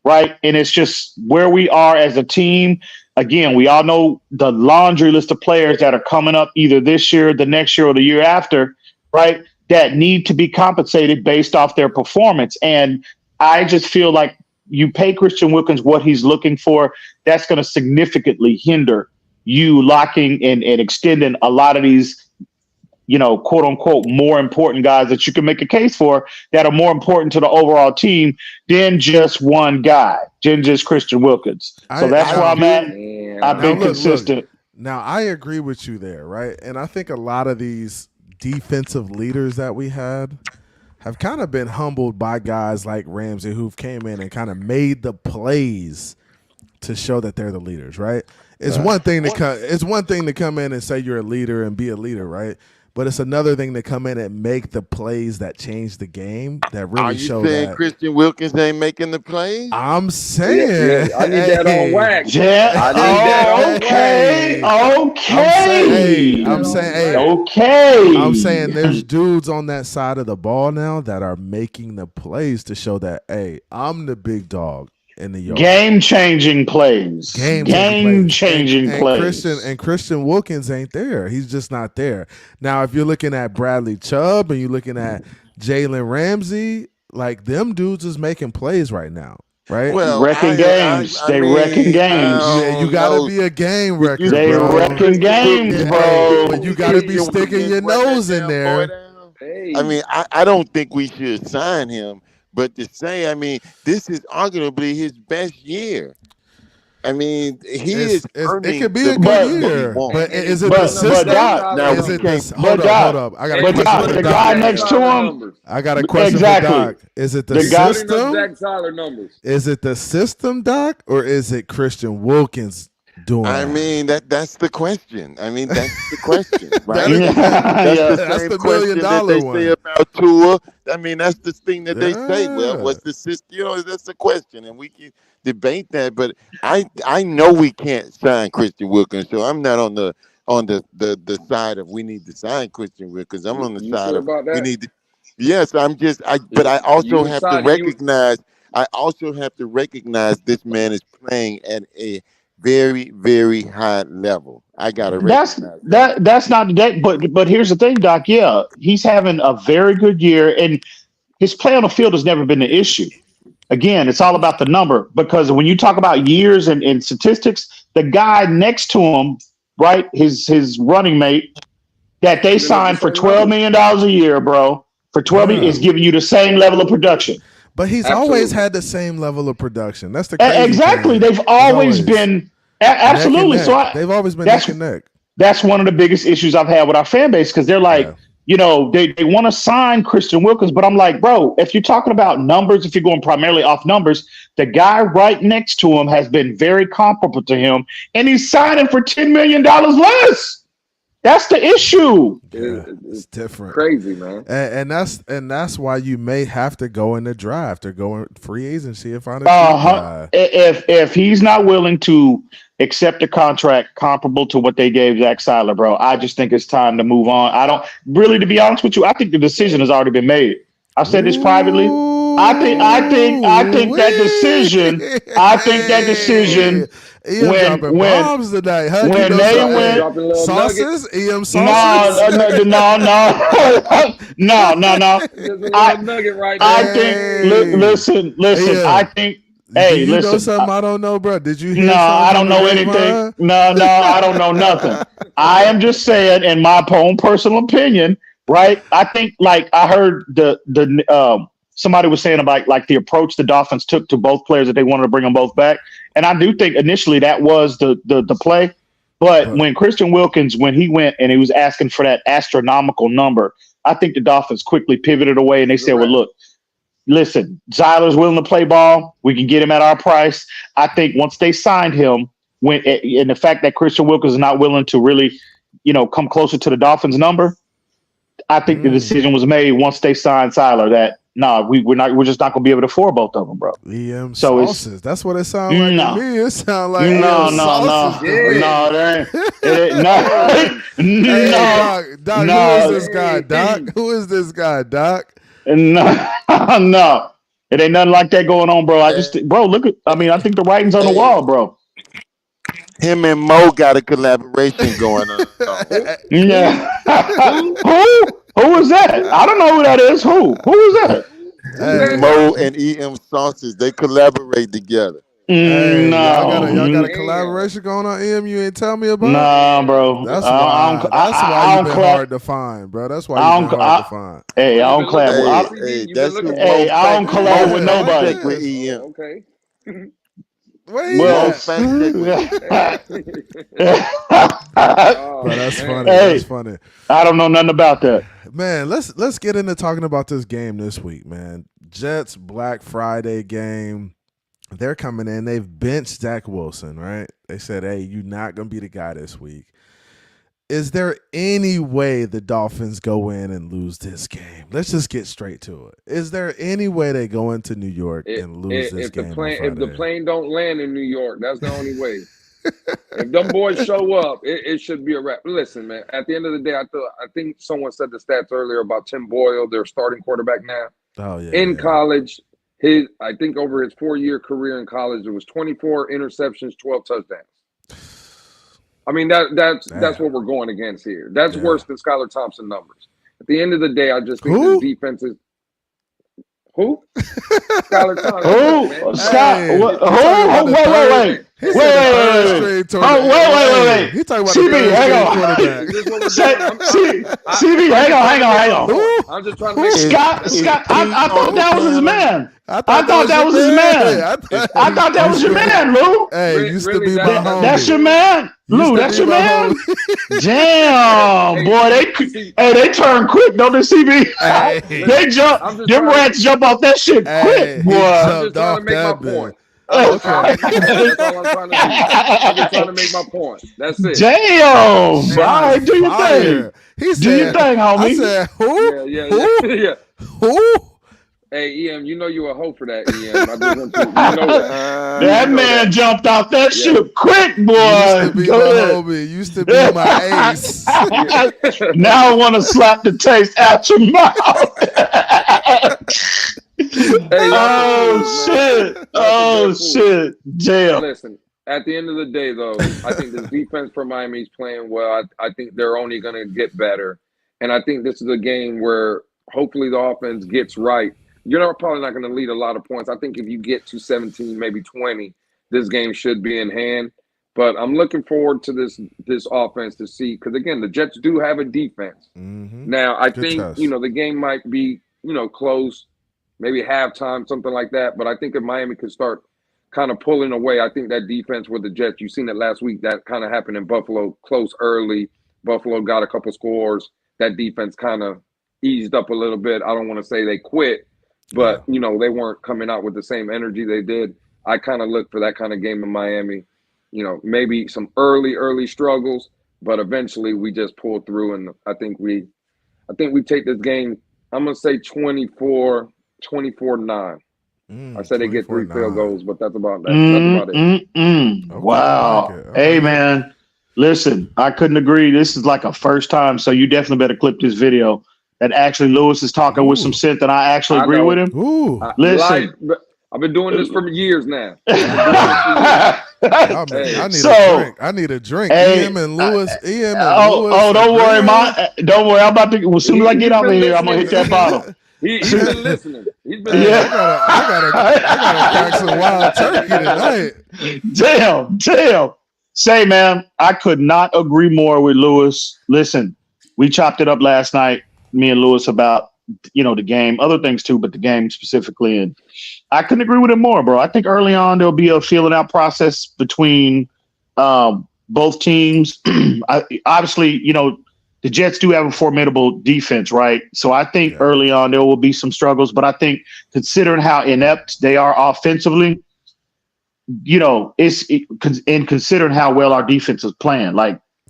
right? And it's just where we are as a team. again, we all know the laundry list of players that are coming up either this year, the next year, or the year after, right? That need to be compensated based off their performance. And I just feel like you pay Christian Wilkins what he's looking for, that's going to significantly hinder you locking and extending a lot of these, quote unquote, more important guys that you can make a case for that are more important to the overall team than just one guy, than just Christian Wilkins. So that's where I'm at. I've been consistent. Now, I agree with you there, right? And I think a lot of these defensive leaders that we had have kind of been humbled by guys like Ramsey who've came in and kind of made the plays to show that they're the leaders, right? It's one thing to come in and say you're a leader and be a leader, right? But it's another thing to come in and make the plays that change the game that really show that. Are you saying Christian Wilkins ain't making the plays? I'm saying. I need that on wax. Yeah. I need that on Okay. I'm saying, okay. I'm saying there's dudes on that side of the ball now that are making the plays to show that, hey, I'm the big dog in the yard. Game-changing plays. Game-changing plays. Christian Wilkins ain't there. He's just not there. Now, if you're looking at Bradley Chubb and you're looking at Jalen Ramsey, like them dudes is making plays right now, right? Well, wrecking games. They wrecking games. You gotta be a game wrecker. They wrecking games, bro. But you gotta be sticking your nose in there. Hey. I mean, I don't think we should sign him. But to say, I mean, this is arguably his best year. I mean, it could be a good year, but is it the system? Hold up. I got a question for the guy next to him. I got a question for Doc. Is it the system? Zach Tyler numbers. Is it the system, Doc, or is it Christian Wilkins doing? I mean, that's the question. I mean, that's the question, right? That's the $1 million that they one. say about Tua. I mean, that's the thing that they say. Well, what's the system? That's the question, and we can debate that. But I know we can't sign Christian Wilkins, so I'm not on the side of we need to sign Christian Wilkins. I'm on the side of we need to. Yes, but I also have to recognize. I also have to recognize this man is playing at a very, very high level. I gotta recognize that's not that. But here's the thing, Doc. Yeah, he's having a very good year, and his play on the field has never been the issue. Again, it's all about the number, because when you talk about years and statistics, the guy next to him, right, his running mate that they signed for $12 million a year, bro, for 12 million is giving you the same level of production. But he's always had the same level of production. That's the crazy exactly. thing. They've always been absolutely. So they've always been neck and neck. That's one of the biggest issues I've had with our fan base, because they're like, they want to sign Christian Wilkins, but I'm like, bro, if you're talking about numbers, if you're going primarily off numbers, the guy right next to him has been very comparable to him, and he's signing for $10 million less. That's the issue. It's different. Crazy, man. And that's why you may have to go in the draft or go in free agency and find a guy. If he's not willing to accept a contract comparable to what they gave Zach Seiler, bro, I just think it's time to move on. I don't really, to be honest with you, I think the decision has already been made. I've said this privately. I think that decision. When bombs tonight, huh? When they went sauces, sauces. No. I think. Listen. Yeah. I think. Hey, you listen. Know something I don't know, bro? Did you hear? No, I don't know anything. No, I don't know nothing. I am just saying, in my own personal opinion, right? I think, like, I heard the somebody was saying about like the approach the Dolphins took to both players, that they wanted to bring them both back. And I do think initially that was the play. But when Christian Wilkins, when he went and he was asking for that astronomical number, I think the Dolphins quickly pivoted away and they said, well, look, listen, Zyler's willing to play ball. We can get him at our price. I think once they signed him, and the fact that Christian Wilkins is not willing to really, come closer to the Dolphins number, I think the decision was made once they signed Zyler that, we're just not going to be able to afford both of them, bro. Sauces. That's what it sounds like to me. It sounds like no. Doc, who is this guy, Doc? Who is this guy, Doc? No. It ain't nothing like that going on, bro. Look at. I think the writing's on the wall, bro. Him and Mo got a collaboration going on. Yeah. Who was that? I don't know who that is. Who was that? Hey, Mo and EM Sausage, they collaborate together. hey, y'all got a No. collaboration going on. You ain't tell me about. Nah, bro. That's I why. don't- That's I- why I you've don't been clap. hard to find, bro. That's why I you've been don't- hard to find. Hey, I don't clap. Hey, that's who Hey, Mo I don't fact- collab Mo with fact nobody. check with EM. Okay. Where he Well, Mo at? fact check with Oh, Bro, that's man. funny. Hey. That's funny. I don't know nothing about that. Man, let's get into talking about this game this week, man. Jets Black Friday game. They're coming in. They've benched Zach Wilson, right? They said, hey, you're not going to be the guy this week. Is there any way the Dolphins go in and lose this game? Let's just get straight to it. Is there any way they go into New York and lose this game on Friday? If the plane don't land in New York, that's the only way. If them boys show up, it should be a wrap. Listen, man, at the end of the day, I think someone said the stats earlier about Tim Boyle, their starting quarterback now. Oh, yeah. In college, I think over his 4-year career in college, it was 24 interceptions, 12 touchdowns. I mean, that's what we're going against here. That's worse than Skylar Thompson numbers. At the end of the day, I just think this defense is who? Skylar Thompson. Who? Scott? Hey, Wait. He talking about CB, hang on. quarterback. CB, hang on. I'm just trying to make Scott, I thought that was his man. I thought that was his man. I thought that was your man, Lou. Hey, used to be my homie. That's your man, Lou. That's your man. Damn, boy, they turn quick, don't they, CB? Hey. They jump. Them rats jump off that shit quick, boy. I'm just trying to make my point. That's all I'm trying to do. I'm just trying to make my point. That's it. Damn. All right, do your thing. He said, Do your thing, homie. I said, who? Yeah. Who? Hey, EM, you know you a hoe for that, EM. I just want you know that. That man jumped off that shit quick, boy. Used to be my homie. Used to be my ace. Now I want to slap the taste out your mouth. Oh shit! Jail. Listen, at the end of the day, though, I think this defense for Miami is playing well. I think they're only going to get better, and I think this is a game where hopefully the offense gets right. You're probably not going to lead a lot of points. I think if you get to 17, maybe 20, this game should be in hand. But I'm looking forward to this offense to see, because again, the Jets do have a defense. Mm-hmm. Now I think the game might be close. Maybe halftime, something like that. But I think if Miami could start kind of pulling away, I think that defense with the Jets, you've seen it last week, that kind of happened in Buffalo, close early. Buffalo got a couple scores. That defense kind of eased up a little bit. I don't want to say they quit, but, they weren't coming out with the same energy they did. I kind of look for that kind of game in Miami. Maybe some early struggles, but eventually we just pull through, and I think we take this game, I'm going to say 24-9. I said they get 3 field goals, but that's about it. Okay, wow. Like hey, man, listen, I couldn't agree. This is like a first time, so you definitely better clip this video that actually Lewis is talking with some sense, and I actually agree with him. Listen. I've been doing this for years now. I need a drink. Hey, Ian and Lewis. Lewis. Don't worry, don't worry. I'm about to. As soon as I get out of here, I'm gonna hit that bottle. He's been listening. I gotta crack some wild turkey tonight. Damn. Say, man, I could not agree more with Lewis. Listen, we chopped it up last night, me and Lewis, about the game, other things too, but the game specifically, and I couldn't agree with him more, bro. I think early on there'll be a feeling out process between both teams. Obviously, the Jets do have a formidable defense, right? So I think early on there will be some struggles, but I think considering how inept they are offensively, and considering how well our defense is playing,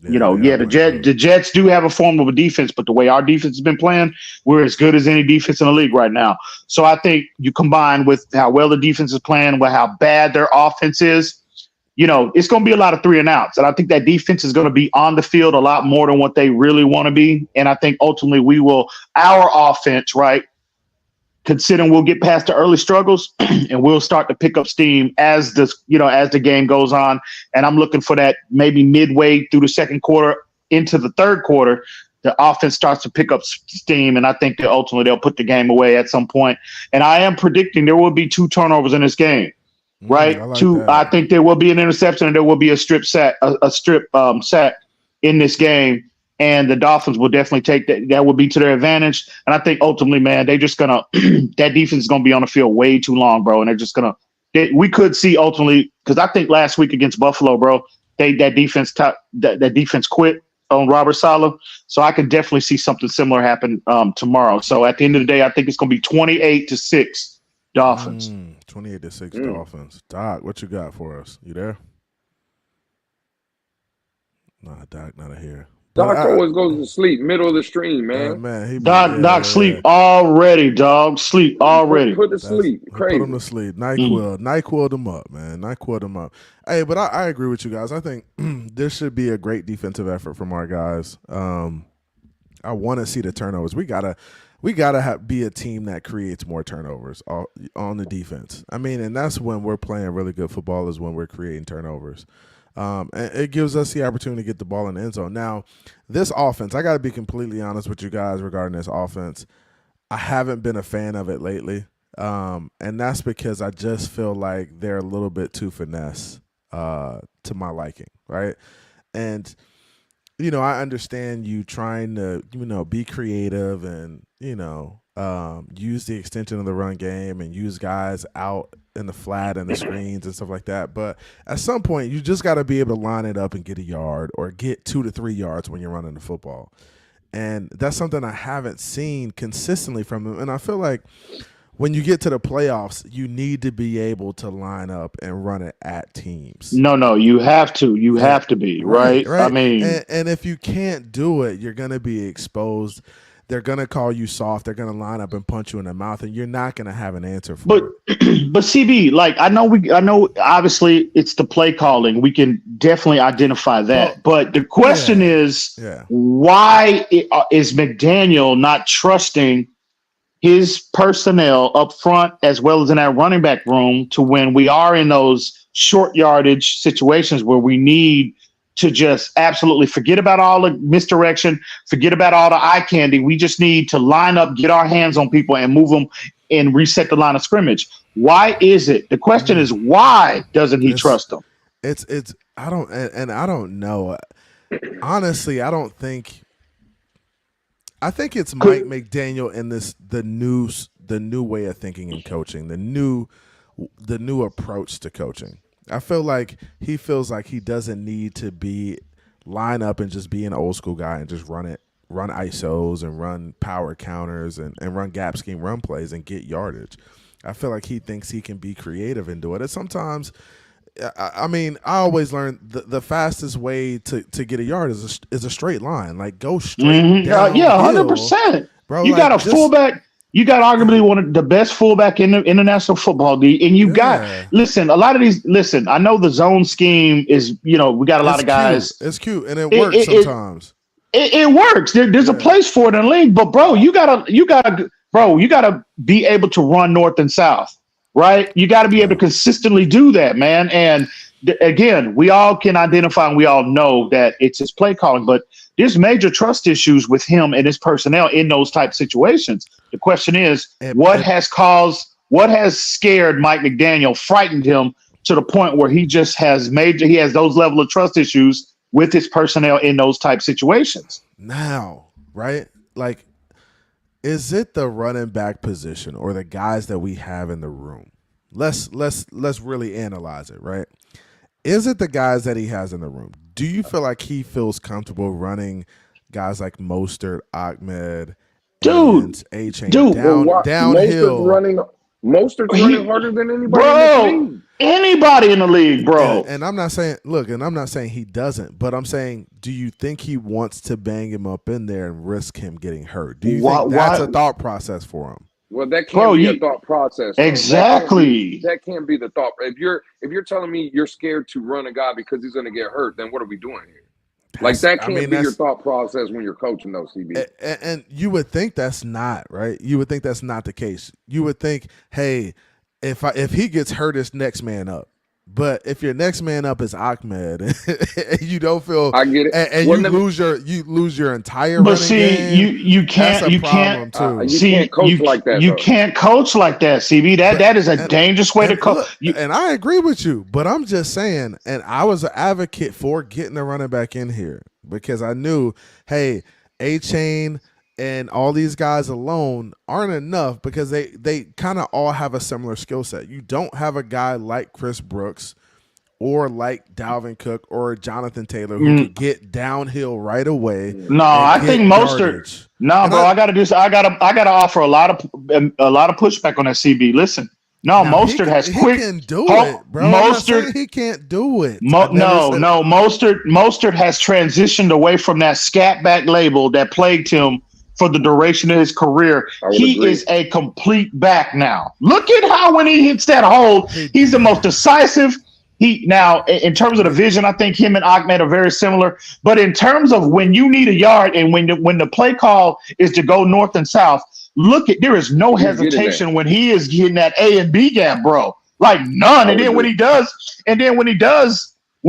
the Jets do have a formidable defense, but the way our defense has been playing, we're as good as any defense in the league right now. So I think you combine with how well the defense is playing, with how bad their offense is, it's going to be a lot of 3 and outs. And I think that defense is going to be on the field a lot more than what they really want to be. And I think ultimately our offense, right, considering we'll get past the early struggles and we'll start to pick up steam as the game goes on. And I'm looking for that maybe midway through the second quarter into the third quarter, the offense starts to pick up steam. And I think that ultimately they'll put the game away at some point. And I am predicting there will be 2 turnovers in this game, right? I think there will be an interception and there will be a strip sack in this game. And the Dolphins will definitely take that. That will be to their advantage. And I think ultimately, man, they just gonna that defense is gonna be on the field way too long, bro. And they're just gonna. We could see ultimately, because I think last week against Buffalo, bro, that defense quit on Robert Saleh. So I could definitely see something similar happen tomorrow. So at the end of the day, I think it's gonna be 28-6 Dolphins. 28-6 Dolphins. Doc, what you got for us? You there? Nah, Doc, not here. Doc always goes to sleep, middle of the stream, man. Doc, sleep already, dog. Sleep already. Put to sleep. Crazy. Put him to sleep. NyQuil him up, man. NyQuil him up. Hey, but I agree with you guys. I think this should be a great defensive effort from our guys. I want to see the turnovers. We gotta be a team that creates more turnovers on the defense. I mean, and that's when we're playing really good football, is when we're creating turnovers. And it gives us the opportunity to get the ball in the end zone. Now, this offense, I got to be completely honest with you guys regarding this offense. I haven't been a fan of it lately, and that's because I just feel like they're a little bit too finesse to my liking, right? And, I understand you trying to, be creative and, use the extension of the run game and use guys out in the flat and the screens and stuff like that. But at some point, you just got to be able to line it up and get a yard or get 2 to 3 yards when you're running the football. And that's something I haven't seen consistently from them. And I feel like when you get to the playoffs, you need to be able to line up and run it at teams. No, you have to. You have to be, right? Right. I mean, and if you can't do it, you're going to be exposed. They're going to call you soft. They're going to line up and punch you in the mouth, and you're not going to have an answer for it. But CB, like I know obviously it's the play calling. We can definitely identify that. But the question is, why is McDaniel not trusting his personnel up front as well as in that running back room to when we are in those short yardage situations where we need to just absolutely forget about all the misdirection, forget about all the eye candy. We just need to line up, get our hands on people and move them and reset the line of scrimmage. Why is it? The question is, why doesn't he trust them? I don't know. Honestly, I think it's Mike McDaniel and the new way of thinking and coaching, the new approach to coaching. I feel like he feels like he doesn't need to line up and just be an old school guy and just run ISOs and run power counters and run gap scheme run plays and get yardage. I feel like he thinks he can be creative and do it. And sometimes, I always learn the fastest way to get a yard is a straight line. Like go straight down. Yeah, 100%. Bro, you got a fullback. You got arguably one of the best fullback in the International Football League, and you got a lot of these. Listen, I know the zone scheme is we got a lot of guys. It's cute and it works sometimes. It works. There's a place for it in the league, but bro, you gotta be able to run north and south, right? You got to be able to consistently do that, man. And again, we all can identify and we all know that it's his play calling, but there's major trust issues with him and his personnel in those type situations. The question is, what has scared Mike McDaniel, frightened him to the point where he just has those level of trust issues with his personnel in those type situations? Now, right? Like, is it the running back position or the guys that we have in the room? Let's really analyze it, right? Is it the guys that he has in the room? Do you feel like he feels comfortable running guys like Mostert, Ahmed, and A-Chain downhill? Mostert's running harder than anybody in the league. Anybody in the league, bro. And I'm not saying he doesn't, but I'm saying, do you think he wants to bang him up in there and risk him getting hurt? Do you think that's a thought process for him? Well, that can't be a thought process. Exactly. That can't be the thought. If you're telling me you're scared to run a guy because he's going to get hurt, then what are we doing here? Like that can't be your thought process when you're coaching, though, CB. And you would think that's not right. You would think that's not the case. You would think, hey, if he gets hurt, it's next man up. But if your next man up is Ahmed, and you don't feel, I get it, and you lose your entire. But see, game, you can't can't coach like that. You can't coach like that, CB. That is a dangerous way to coach. And I agree with you, but I'm just saying. And I was an advocate for getting the running back in here because I knew, hey, A-Chain and all these guys alone aren't enough because they kind of all have a similar skill set. You don't have a guy like Chris Brooks or like Dalvin Cook or Jonathan Taylor who could get downhill right away. No, I think Mostert. No, bro, I gotta offer a lot of pushback on that, CB. Listen. No, Mostert has quick. He can do it, bro. Mostert, he can't do it. Mostert has transitioned away from that scat back label that plagued him for the duration of his career. He is a complete back now. Look at how when he hits that hole, he's the most decisive. Now, in terms of the vision, I think him and Ahmed are very similar. But in terms of when you need a yard and when the play call is to go north and south, there is no hesitation when he is getting that A and B gap, bro. Like none. And then when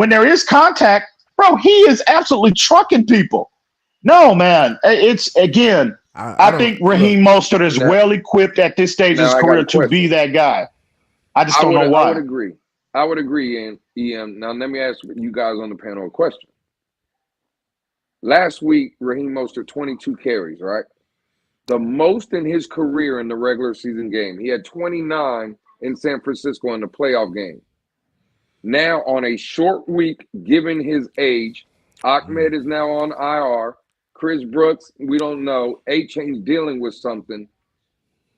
there is contact, bro, he is absolutely trucking people. No, man. It's again. I think Raheem Mostert is well equipped at this stage of his career to be that guy. I just don't know why. I would agree, and EM. Now let me ask you guys on the panel a question. Last week, Raheem Mostert 22 carries, right? The most in his career in the regular season game. He had 29 in San Francisco in the playoff game. Now on a short week, given his age, Ahmed is now on IR. Chris Brooks, we don't know. A-Chain's dealing with something.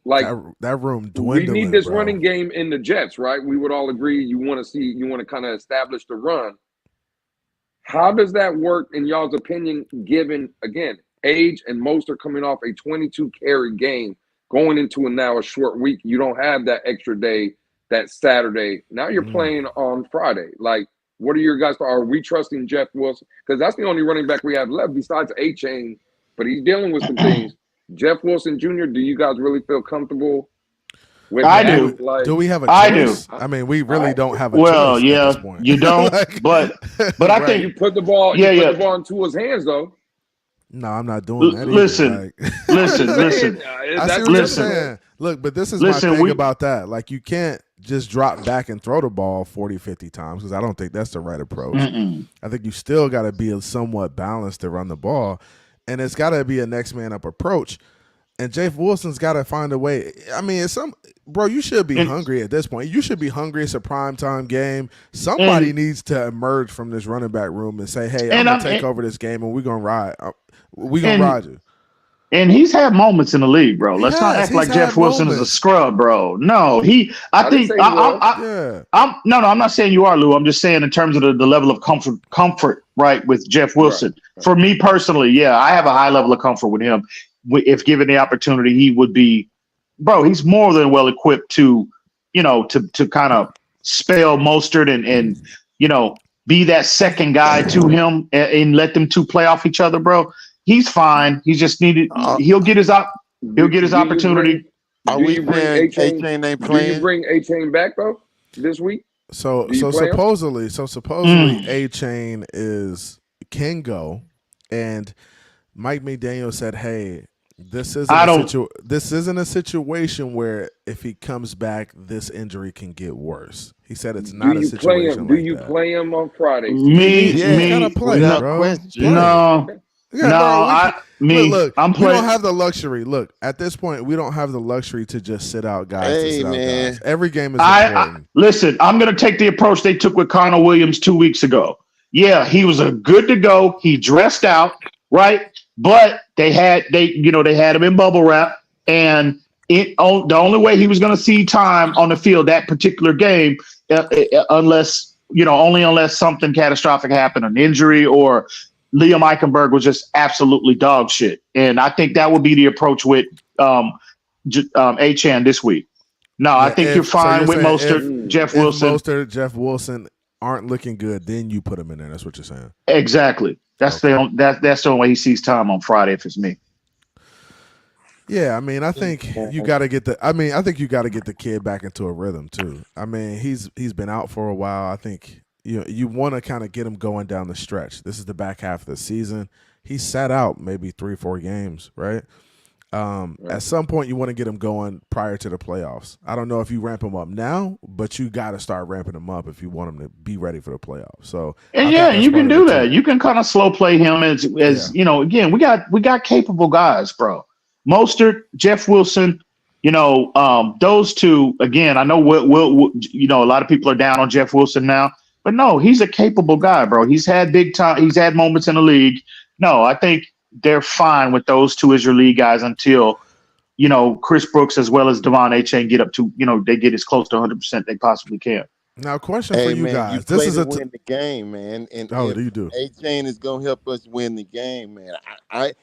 Like that room dwindling. We need this running game in the Jets, right? We would all agree you want to kind of establish the run. How does that work in y'all's opinion, given, again, age and most are coming off a 22 carry game going into a short week? You don't have that extra day, that Saturday. Now you're playing on Friday. Like, what are your guys? Are we trusting Jeff Wilson? Because that's the only running back we have left besides A-Chain, but he's dealing with some things. Jeff Wilson Jr., do you guys really feel comfortable with I that? do. Like, do we have a choice? I do. I mean, we really don't have a well, choice yeah, at this point. You don't, but I think you put the ball into his hands, though. No, I'm not doing that. Listen. I see what you're saying. Look, but this is my thing about that. Like, you can't just drop back and throw the ball 40, 50 times because I don't think that's the right approach. I think you still got to be somewhat balanced to run the ball, and it's got to be a next man up approach. And Jeff Wilson's got to find a way. I mean, bro, you should be hungry at this point. You should be hungry. It's a primetime game. Somebody needs to emerge from this running back room and say, hey, I'm going to take over this game, and we're going to ride. We're going to ride you. And he's had moments in the league, bro. Let's not act like Jeff Wilson is a scrub, bro. No, I'm not saying you are, Lou. I'm just saying in terms of the level of comfort, right, with Jeff Wilson. Right. For me personally, yeah, I have a high level of comfort with him. If given the opportunity, he would be, bro, he's more than well equipped to kind of spell Mostert and be that second guy to him and let them two play off each other, bro. He's fine. He just needed. He'll get his opportunity. Are we saying A-Chain ain't playing? Do you bring A-Chain back though this week? So supposedly A-Chain can go, and Mike McDaniel said, "Hey, this isn't a situation where if he comes back, this injury can get worse." He said it's not a situation. Do you play him on Friday? I'm playing. We don't have the luxury. Look, at this point, we don't have the luxury to just sit out guys. Guys. Every game is important. Listen, I'm going to take the approach they took with Connor Williams 2 weeks ago. Yeah, he was good to go. He dressed out, right? But they had him in bubble wrap, and the only way he was going to see time on the field that particular game, unless something catastrophic happened, an injury or Liam Eichenberg was just absolutely dog shit. And I think that would be the approach with A-Chan this week. No, I think you're fine with Mostert, Jeff Wilson. Mostert, Jeff Wilson aren't looking good, then you put him in there. That's what you're saying. Exactly. That's that's the only way he sees time on Friday if it's me. Yeah, I mean, I think you got to get I think you got to get the kid back into a rhythm too. I mean, he's been out for a while. I think you want to kind of get him going down the stretch. This is the back half of the season. He sat out maybe 3-4 games, right? At some point, you want to get him going prior to the playoffs. I don't know if you ramp him up now, but you got to start ramping him up if you want him to be ready for the playoffs. So, and you can do that. You can kind of slow play him as again, we got capable guys, bro. Mostert, Jeff Wilson, those two. Again, I know we'll a lot of people are down on Jeff Wilson now, but no, he's a capable guy, bro. He's had big time. He's had moments in the league. No, I think they're fine with those two as your lead guys until, Chris Brooks as well as Devon Achane get up to, they get as close to 100% they possibly can. Now, question for you guys. You this is win the game, man. And you do. Achane is going to help us win the game, man. I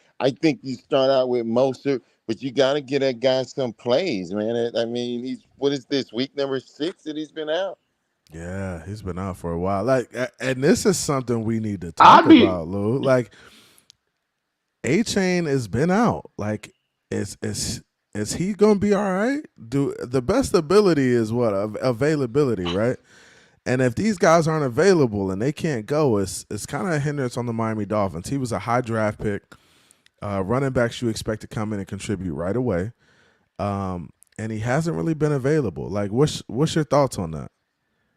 think you start out with Mostert, but you got to get that guy some plays, man. I mean, what is this, week number 6 that he's been out? Yeah, he's been out for a while. And this is something we need to talk about, Lou. Like, Achane has been out. Like, is he gonna be all right? The best ability is what? Availability, right? And if these guys aren't available and they can't go, it's kind of a hindrance on the Miami Dolphins. He was a high draft pick. Running backs you expect to come in and contribute right away. And he hasn't really been available. Like, what's your thoughts on that?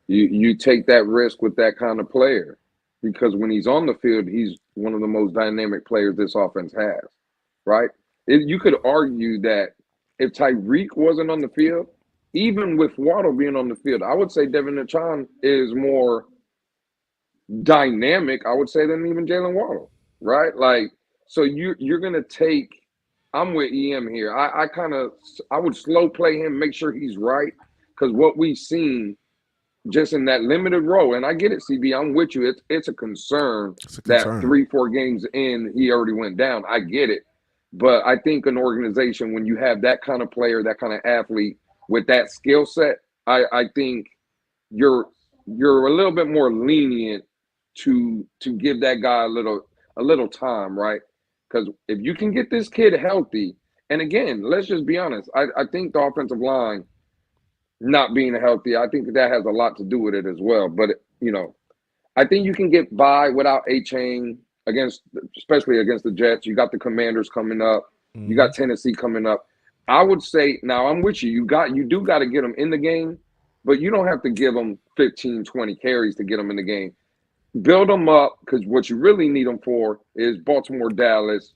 You take that risk with that kind of player because when he's on the field, he's one of the most dynamic players this offense has, right? You could argue that if Tyreek wasn't on the field, even with Waddle being on the field, I would say Devin Achane is more dynamic, I would say, than even Jalen Waddle, right? Like, so you're going to take – I'm with EM here. I would slow play him, make sure he's right, because what we've seen – just in that limited role, and I get it, CB, I'm with you. It's a concern that 3-4 games in, he already went down. I get it. But I think an organization, when you have that kind of player, that kind of athlete with that skill set, I think you're a little bit more lenient to give that guy a little time, right? Because if you can get this kid healthy, and again, let's just be honest, I think the offensive line not being healthy, I think that has a lot to do with it as well. But, I think you can get by without Achane especially against the Jets. You got the Commanders coming up. Mm-hmm. You got Tennessee coming up. I would say, now I'm with you. You do got to get them in the game, but you don't have to give them 15, 20 carries to get them in the game. Build them up, because what you really need them for is Baltimore, Dallas,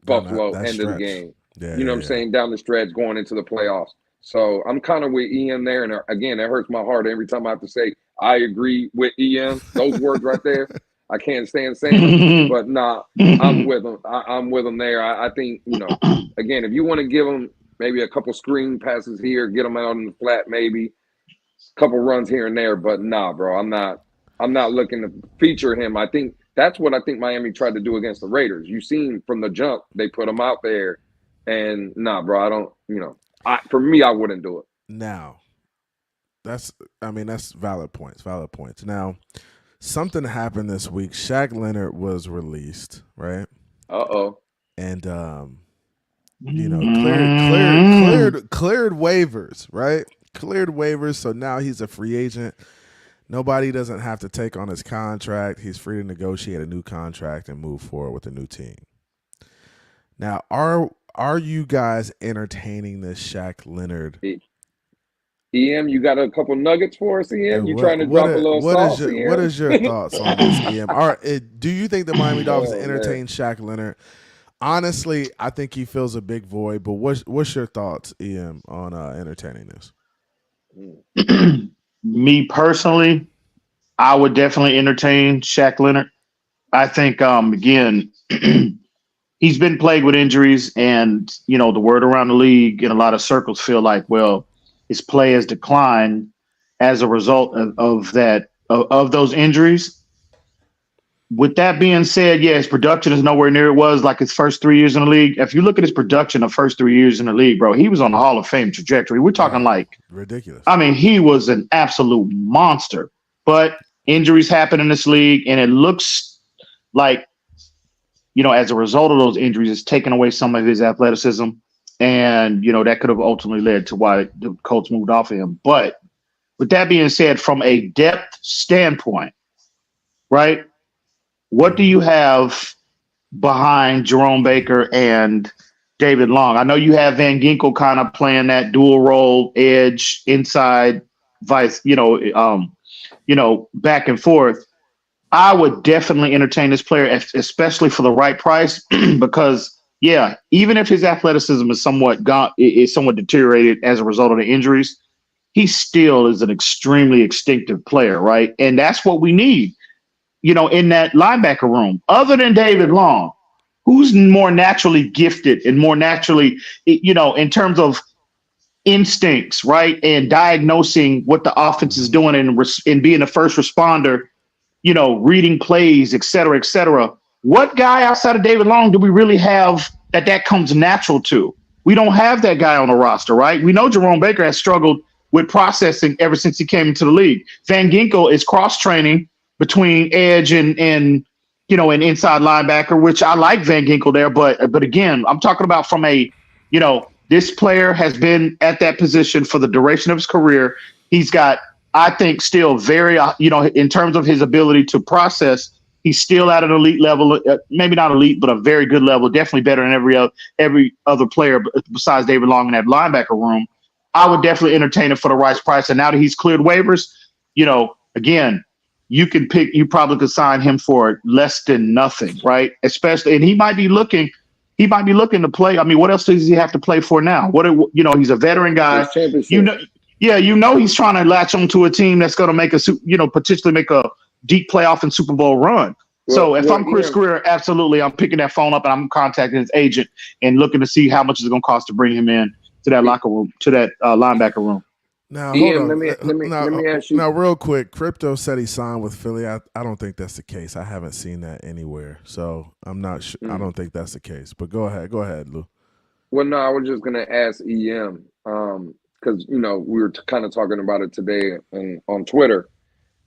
Buffalo, end of the game. Yeah, what I'm saying? Down the stretch, going into the playoffs. So I'm kind of with EM there. And again, that hurts my heart every time I have to say, I agree with EM. Those words right there, I can't stand saying them. But nah, I'm with them. I'm with them there. I think, again, if you want to give them maybe a couple screen passes here, get them out in the flat, maybe a couple runs here and there. But nah, bro, I'm not looking to feature him. I think that's what I think Miami tried to do against the Raiders. You seen from the jump, they put him out there. And nah, bro, I don't, for me, I wouldn't do it. Now, that's valid points. Now, something happened this week. Shaq Leonard was released, right? And cleared waivers, right? Cleared waivers, so now he's a free agent. Nobody doesn't have to take on his contract. He's free to negotiate a new contract and move forward with a new team. Now, are you guys entertaining this Shaq Leonard? EM, you got a couple nuggets for us, EM? You trying to drop a little sauce, EM? What is your thoughts on this, EM? Do you think the Miami Dolphins entertain Shaq Leonard? Honestly, I think he fills a big void, but what's your thoughts, EM, on entertaining this? Me personally, I would definitely entertain Shaq Leonard. I think, again, he's been plagued with injuries, and, the word around the league in a lot of circles feel like, well, his play has declined as a result of those injuries. With that being said, his production is nowhere near it was like his first 3 years in the league. If you look at his production the first 3 years in the league, bro, he was on the Hall of Fame trajectory. We're talking like ridiculous. I mean, he was an absolute monster. But Injuries happen in this league, and it looks like, as a result of those injuries, it's taken away some of his athleticism. And, that could have ultimately led to why the Colts moved off of him. But with that being said, from a depth standpoint, right, what do you have behind Jerome Baker and David Long? I know you have Van Ginkel kind of playing that dual role, edge, inside, vice, back and forth. I would definitely entertain this player, especially for the right price, because even if his athleticism is somewhat deteriorated as a result of the injuries, he still is an extremely instinctive player, right? And that's what we need, in that linebacker room. Other than David Long, who's more naturally gifted and more naturally, in terms of instincts, right, and diagnosing what the offense is doing and being a first responder, reading plays, et cetera, et cetera. What guy outside of David Long do we really have that comes natural to? We don't have that guy on the roster, right? We know Jerome Baker has struggled with processing ever since he came into the league. Van Ginkel is cross-training between edge and an inside linebacker, which I like Van Ginkel there. But again, I'm talking about from a, this player has been at that position for the duration of his career. He's got, I think, still very, in terms of his ability to process, he's still at an elite level, maybe not elite, but a very good level, definitely better than every other player besides David Long in that linebacker room. I would definitely entertain it for the right price. And now that he's cleared waivers, again, you probably could sign him for less than nothing, right? Especially, and he might be looking to play. I mean, what else does he have to play for now? He's a veteran guy. He's trying to latch onto a team that's going to make potentially make a deep playoff and Super Bowl run. So if I'm Chris Greer, absolutely, I'm picking that phone up and I'm contacting his agent and looking to see how much it's going to cost to bring him in to that locker room, to that linebacker room. Now, Ian, hold on. let me ask you. Now, real quick, Crypto said he signed with Philly. I don't think that's the case. I haven't seen that anywhere, so I'm not sure. I don't think that's the case. But go ahead, Lou. Well, no, I was just gonna ask EM because we were kind of talking about it today on Twitter,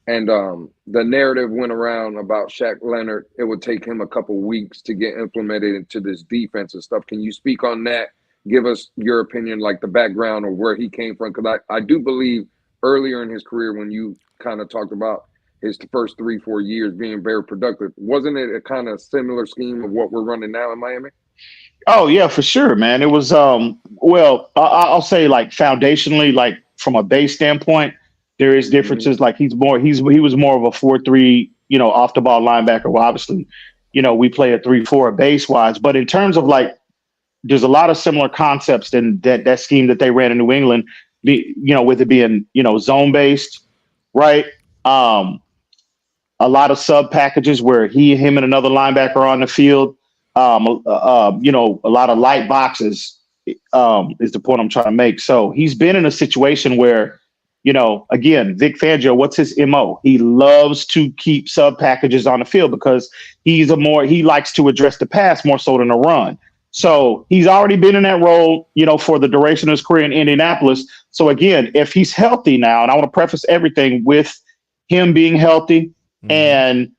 and the narrative went around about Shaq Leonard. It would take him a couple weeks to get implemented into this defense and stuff. Can you speak on that? Give us your opinion, like the background of where he came from. Because I do believe earlier in his career, when you kind of talked about his first 3-4 years being very productive, wasn't it a kind of similar scheme of what we're running now in Miami? Oh, yeah, for sure, man. It was, I'll say like foundationally, like from a base standpoint, there is differences. Like he was more of a 4-3, off the ball linebacker. Well, obviously, we play a 3-4 base wise, but in terms of like, there's a lot of similar concepts in that scheme that they ran in New England, with it being, zone based, right? A lot of sub packages where him and another linebacker are on the field. A lot of light boxes is the point I'm trying to make. So he's been in a situation where, again, Vic Fangio, what's his MO? He loves to keep sub packages on the field because he likes to address the pass more so than the run. So he's already been in that role, for the duration of his career in Indianapolis. So again, if he's healthy now, and I want to preface everything with him being healthy, and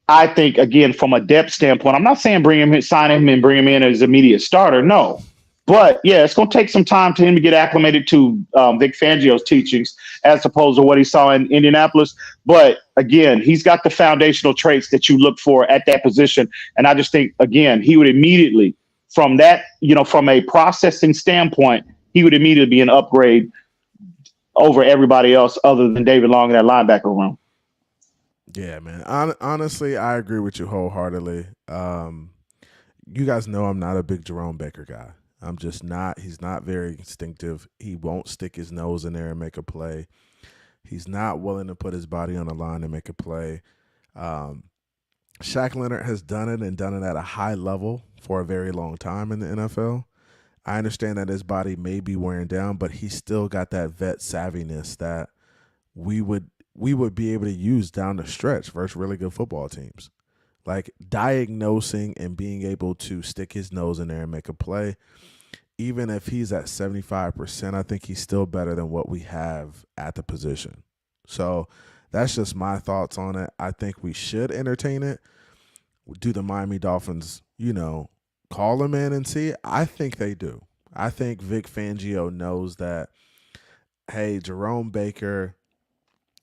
I think again from a depth standpoint, I'm not saying sign him and bring him in as immediate starter. No, but yeah, it's going to take some time for him to get acclimated to Vic Fangio's teachings as opposed to what he saw in Indianapolis. But again, he's got the foundational traits that you look for at that position. And I just think, again, he would immediately from that, from a processing standpoint, he would immediately be an upgrade over everybody else other than David Long in that linebacker room. Yeah, man. Honestly, I agree with you wholeheartedly. You guys know I'm not a big Jerome Baker guy. I'm just not. He's not very instinctive. He won't stick his nose in there and make a play. He's not willing to put his body on the line and make a play. Shaq Leonard has done it and done it at a high level for a very long time in the NFL. I understand that his body may be wearing down, but he's still got that vet savviness that we would be able to use down the stretch versus really good football teams. Like diagnosing and being able to stick his nose in there and make a play. Even if he's at 75%, I think he's still better than what we have at the position. So that's just my thoughts on it. I think we should entertain it. Do the Miami Dolphins, call them in and see? I think they do. I think Vic Fangio knows that, hey, Jerome Baker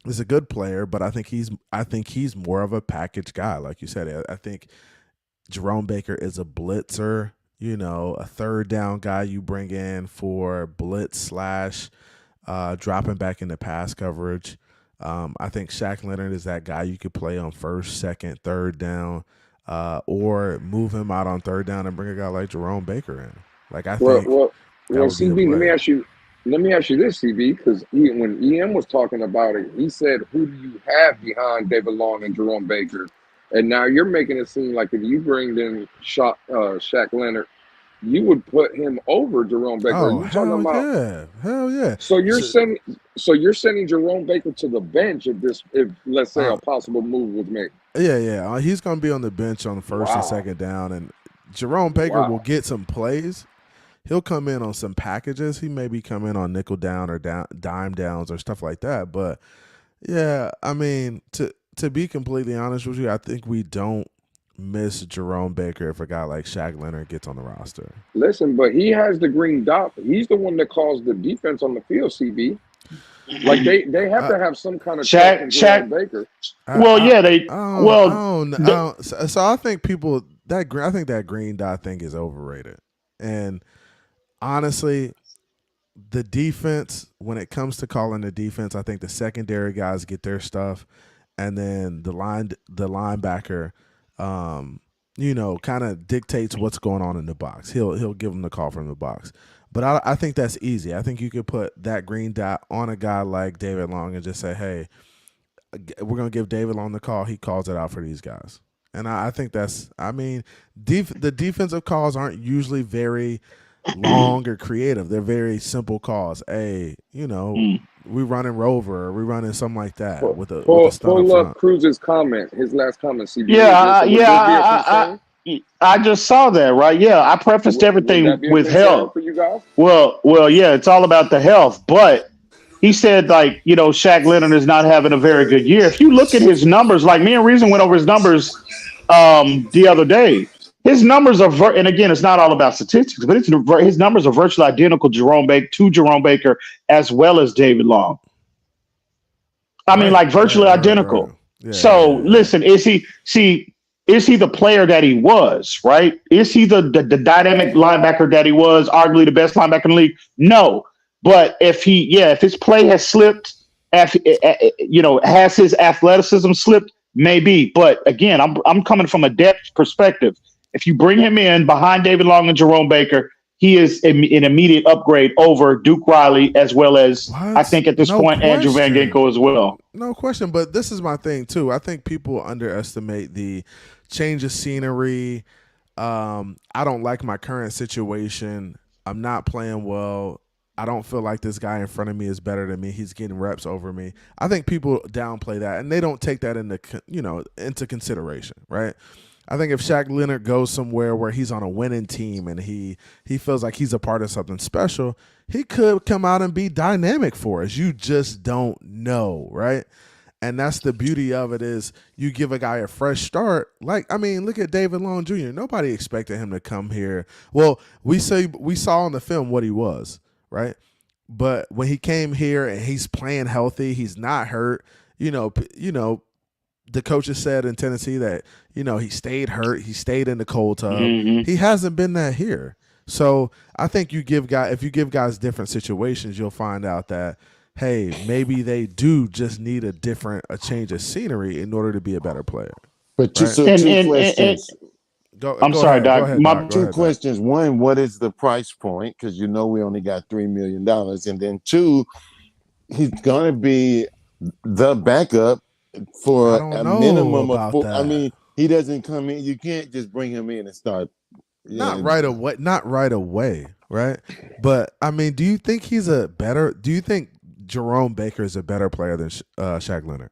is a good player, but I think he's more of a package guy. Like you said, I think Jerome Baker is a blitzer, a third down guy you bring in for blitz slash dropping back into pass coverage. I think Shaq Leonard is that guy you could play on first, second, third down, or move him out on third down and bring a guy like Jerome Baker in. Like I think Well, that would CB, be a let play. me ask you this, CB, because when EM was talking about it, he said, "Who do you have behind David Long and Jerome Baker?" And now you're making it seem like if you bring in Shaq Leonard, you would put him over Jerome Baker. Are Oh, you talking about? hell yeah. So you're sending Jerome Baker to the bench if let's say a possible move was made. Yeah. He's gonna be on the bench on the first and second down, and Jerome Baker will get some plays. He'll come in on some packages. He maybe come in on nickel down or dime downs or stuff like that. But yeah, I mean, to be completely honest with you, I think we don't miss Jerome Baker if a guy like Shaq Leonard gets on the roster. Listen, but he has the green dot. He's the one that calls the defense on the field, CB. Like they have to have some kind of trust in Jerome Baker. So I think I think that green dot thing is overrated. And honestly, the defense, when it comes to calling the defense, I think the secondary guys get their stuff, and then the linebacker, kind of dictates what's going on in the box. He'll give them the call from the box. But I think that's easy. I think you could put that green dot on a guy like David Long and just say, hey, we're going to give David Long the call. He calls it out for these guys. And I think the defensive calls aren't usually very long or creative. They're very simple calls. Hey, we running Rover, or we running something like that with a stun up front. Cruz's comment, his last comment, CB. I just saw that, right? Yeah, I prefaced everything with health. For you guys? Well, yeah, it's all about the health. But he said, Shaq Leonard is not having a very good year. If you look at his numbers, like me and Reason went over his numbers the other day. His numbers are, and again, it's not all about statistics, but his numbers are virtually identical to Jerome Baker as well as David Long. I mean, virtually identical. Right. Yeah, so listen, is he the player that he was, right? Is he the dynamic linebacker that he was, arguably the best linebacker in the league? No. But if his play has slipped, has his athleticism slipped, maybe. But again, I'm coming from a depth perspective. If you bring him in behind David Long and Jerome Baker, he is an immediate upgrade over Duke Riley, as well as I think at this point Andrew Van Ginkel as well. No question, but this is my thing too. I think people underestimate the change of scenery. I don't like my current situation. I'm not playing well. I don't feel like this guy in front of me is better than me. He's getting reps over me. I think people downplay that, and they don't take that into consideration, right? I think if Shaq Leonard goes somewhere where he's on a winning team and he feels like he's a part of something special, he could come out and be dynamic for us. You just don't know, right? And that's the beauty of it, is you give a guy a fresh start. Look at David Long Jr. Nobody expected him to come here. Well, we saw on the film what he was, right? But when he came here and he's playing healthy, he's not hurt, the coaches said in Tennessee that, he stayed hurt. He stayed in the cold tub. Mm-hmm. He hasn't been that here. So I think if you give guys different situations, you'll find out that, hey, maybe they do just need a change of scenery in order to be a better player. But two questions. I'm sorry, Doc. Two questions. One, what is the price point? Because we only got $3 million. And then two, he's going to be the backup for a minimum of 4. I mean, he doesn't come in. You can't just bring him in and start. Not right away, right? But I mean, do you think Jerome Baker is a better player than Shaq Leonard?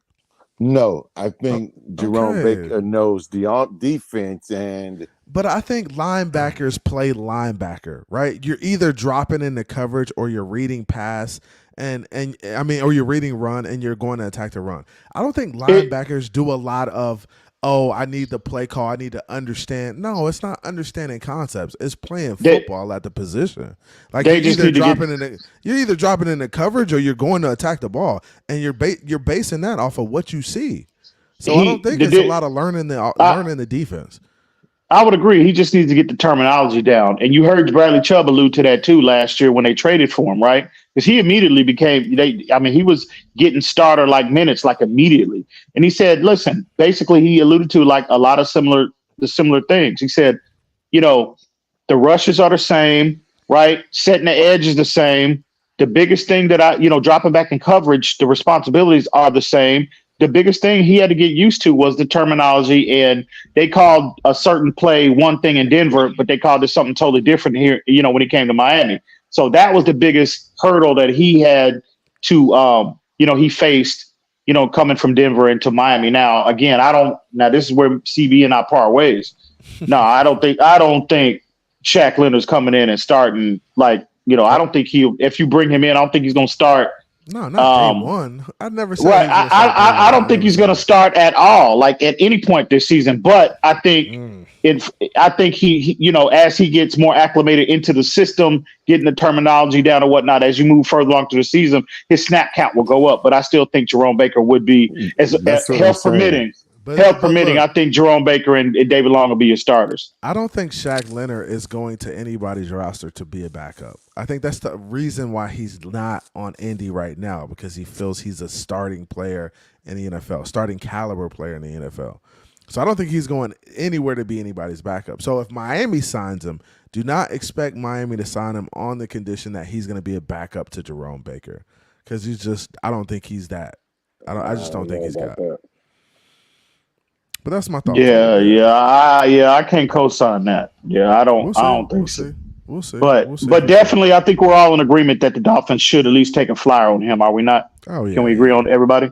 No, I think Jerome Baker knows the defense, and But I think linebackers play linebacker, right? You're either dropping into coverage or you're reading pass and I mean, or you're reading run and you're going to attack the run. I don't think linebackers do a lot of, oh, I need the play call, I need to understand. No, it's not understanding concepts. It's playing football at the position. Like you're either dropping into coverage or you're going to attack the ball, and you're basing that off of what you see. So I don't think it's a lot of learning the defense. I would agree. He just needs to get the terminology down. And you heard Bradley Chubb allude to that too last year when they traded for him, right? Because he immediately he was getting starter like minutes like immediately. And he said, listen, basically he alluded to like a lot of similar things. He said, the rushes are the same, right? Setting the edge is the same. The biggest thing that dropping back in coverage, the responsibilities are the same. The biggest thing he had to get used to was the terminology, and they called a certain play one thing in Denver, but they called it something totally different here, when he came to Miami. So that was the biggest hurdle that he had to, he faced, coming from Denver into Miami. Now, again, this is where CB and I part ways. No, I don't think Shaq Leonard's coming in and starting I don't think if you bring him in, I don't think he's going to start. No, not day one. I've never said right. I don't think he's going to start at all, like at any point this season. But I think he as he gets more acclimated into the system, getting the terminology down and whatnot, as you move further along through the season, his snap count will go up. But I still think Jerome Baker would be, as health permitting. I think Jerome Baker and David Long will be your starters. I don't think Shaq Leonard is going to anybody's roster to be a backup. I think that's the reason why he's not on Indy right now, because he feels he's a starting player in the NFL, starting caliber player in the NFL. So I don't think he's going anywhere to be anybody's backup. So if Miami signs him, do not expect Miami to sign him on the condition that he's going to be a backup to Jerome Baker, because I don't think he's that. I just don't think he's got that. But that's my thought. I can't co-sign that. Yeah, I don't think so. We'll see. But definitely, I think we're all in agreement that the Dolphins should at least take a flyer on him. Are we not? Oh yeah. Can we agree on everybody?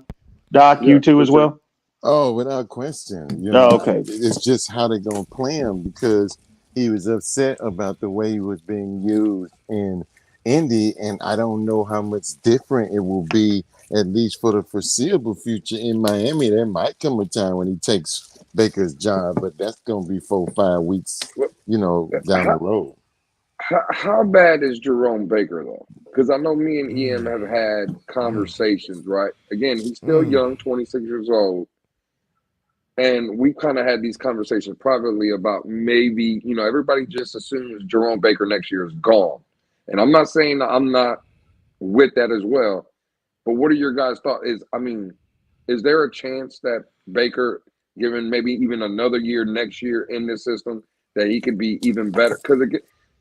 Doc, you too as well. Oh, without question. Okay. It's just how they're gonna play him, because he was upset about the way he was being used in Indy, and I don't know how much different it will be, at least for the foreseeable future in Miami. There might come a time when he takes Baker's job, but that's going to be 4-5 weeks, down the road. How bad is Jerome Baker, though? Because I know me and Ian have had conversations, right? Again, he's still young, 26 years old. And we kind of had these conversations privately about maybe, everybody just assumes Jerome Baker next year is gone. And I'm not saying that I'm not with that as well. But what are your guys' thoughts? Is there a chance that Baker, given maybe even another year next year in this system, that he could be even better? Because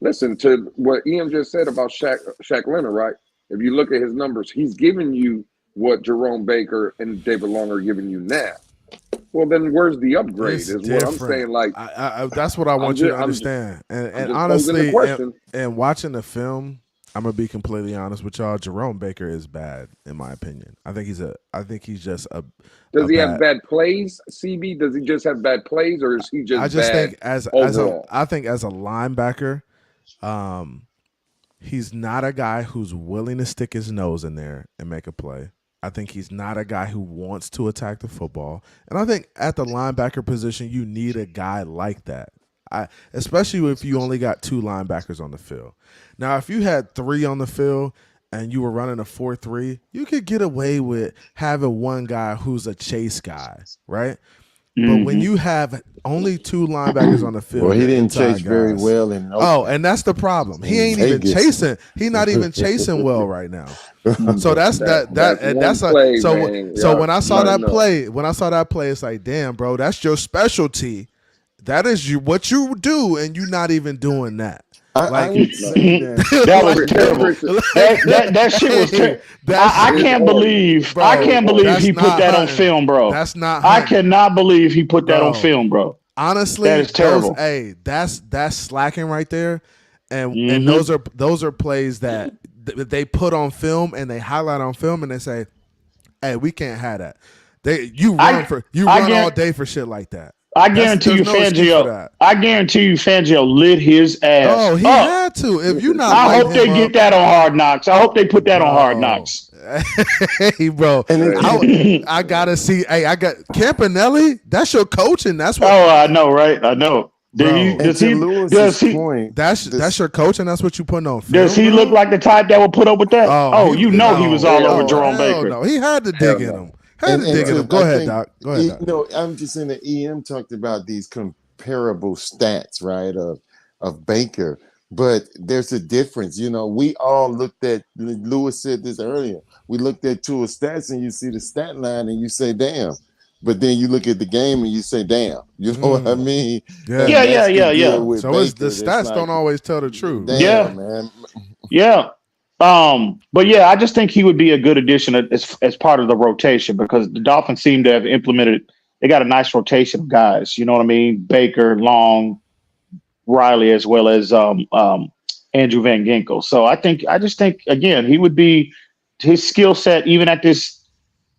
listen to what Ian just said about Shaq Leonard, right? If you look at his numbers, he's giving you what Jerome Baker and David Long are giving you now. Well, then where's the upgrade? It's is different. What I'm saying. Like, that's what I want you to understand. And honestly, and watching the film, I'm gonna be completely honest with y'all. Jerome Baker is bad, in my opinion. I think he's just a. Does he have bad plays, CB? Does he just have bad plays, or is he just? I just bad think as a linebacker, he's not a guy who's willing to stick his nose in there and make a play. I think he's not a guy who wants to attack the football, and I think at the linebacker position, you need a guy like that. Especially if you only got 2 linebackers on the field. Now, if you had 3 on the field and you were running a 4-3, you could get away with having one guy who's a chase guy, right? But when you have only 2 linebackers on the field, well, he didn't chase very well. And that's the problem. He ain't even chasing. He's not even chasing well right now. So when I saw that play, it's like, damn, bro, that's your specialty. That is what you do, and you're not even doing that. I would say that was terrible. That shit was terrible. I can't believe he put that on film, bro. That's not. I cannot believe he put that on film, bro. Honestly, that is terrible. That's slacking right there, and those are plays that they put on film and they highlight on film and they say, "Hey, we can't have that." You run all day for shit like that. I guarantee you, there's no excuse for Fangio. that. I guarantee you, Fangio lit his ass. Oh, he up. had to. If you're not, I lighting hope they him get up, that on Hard Knocks. I hope they put that on Hard bro. Knocks. Hey, bro. And then I gotta see. Hey, I got Campanelli. That's your coach, and that's what. Oh, I know, right? I know. Bro. and to Lewis's point, That's your coach, and that's what you putting on film. Does he bro? look like the type that would put up with that? Oh, You know he was all over no, Jerome hell Baker. No, he had to dig in him. Had to dig in him. Go ahead, Doc. Go ahead, Doc. No, I'm just saying that EM talked about these comparable stats, right, of Baker, but there's a difference. You know, we all looked at. Lewis said this earlier. We looked at Tua's stats, and you see the stat line, and you say, "Damn." But then you look at the game and you say, "Damn," you know what I mean? Yeah. And Yeah, that's the yeah. deal with So it's Baker. the stats It's don't always tell the truth. Damn, Yeah. man. Yeah. But yeah, I just think he would be a good addition as part of the rotation because the Dolphins seem to have implemented. They got a nice rotation of guys. You know what I mean? Baker, Long, Riley, as well as Andrew Van Ginkel. So I just think again he would be his skill set even at this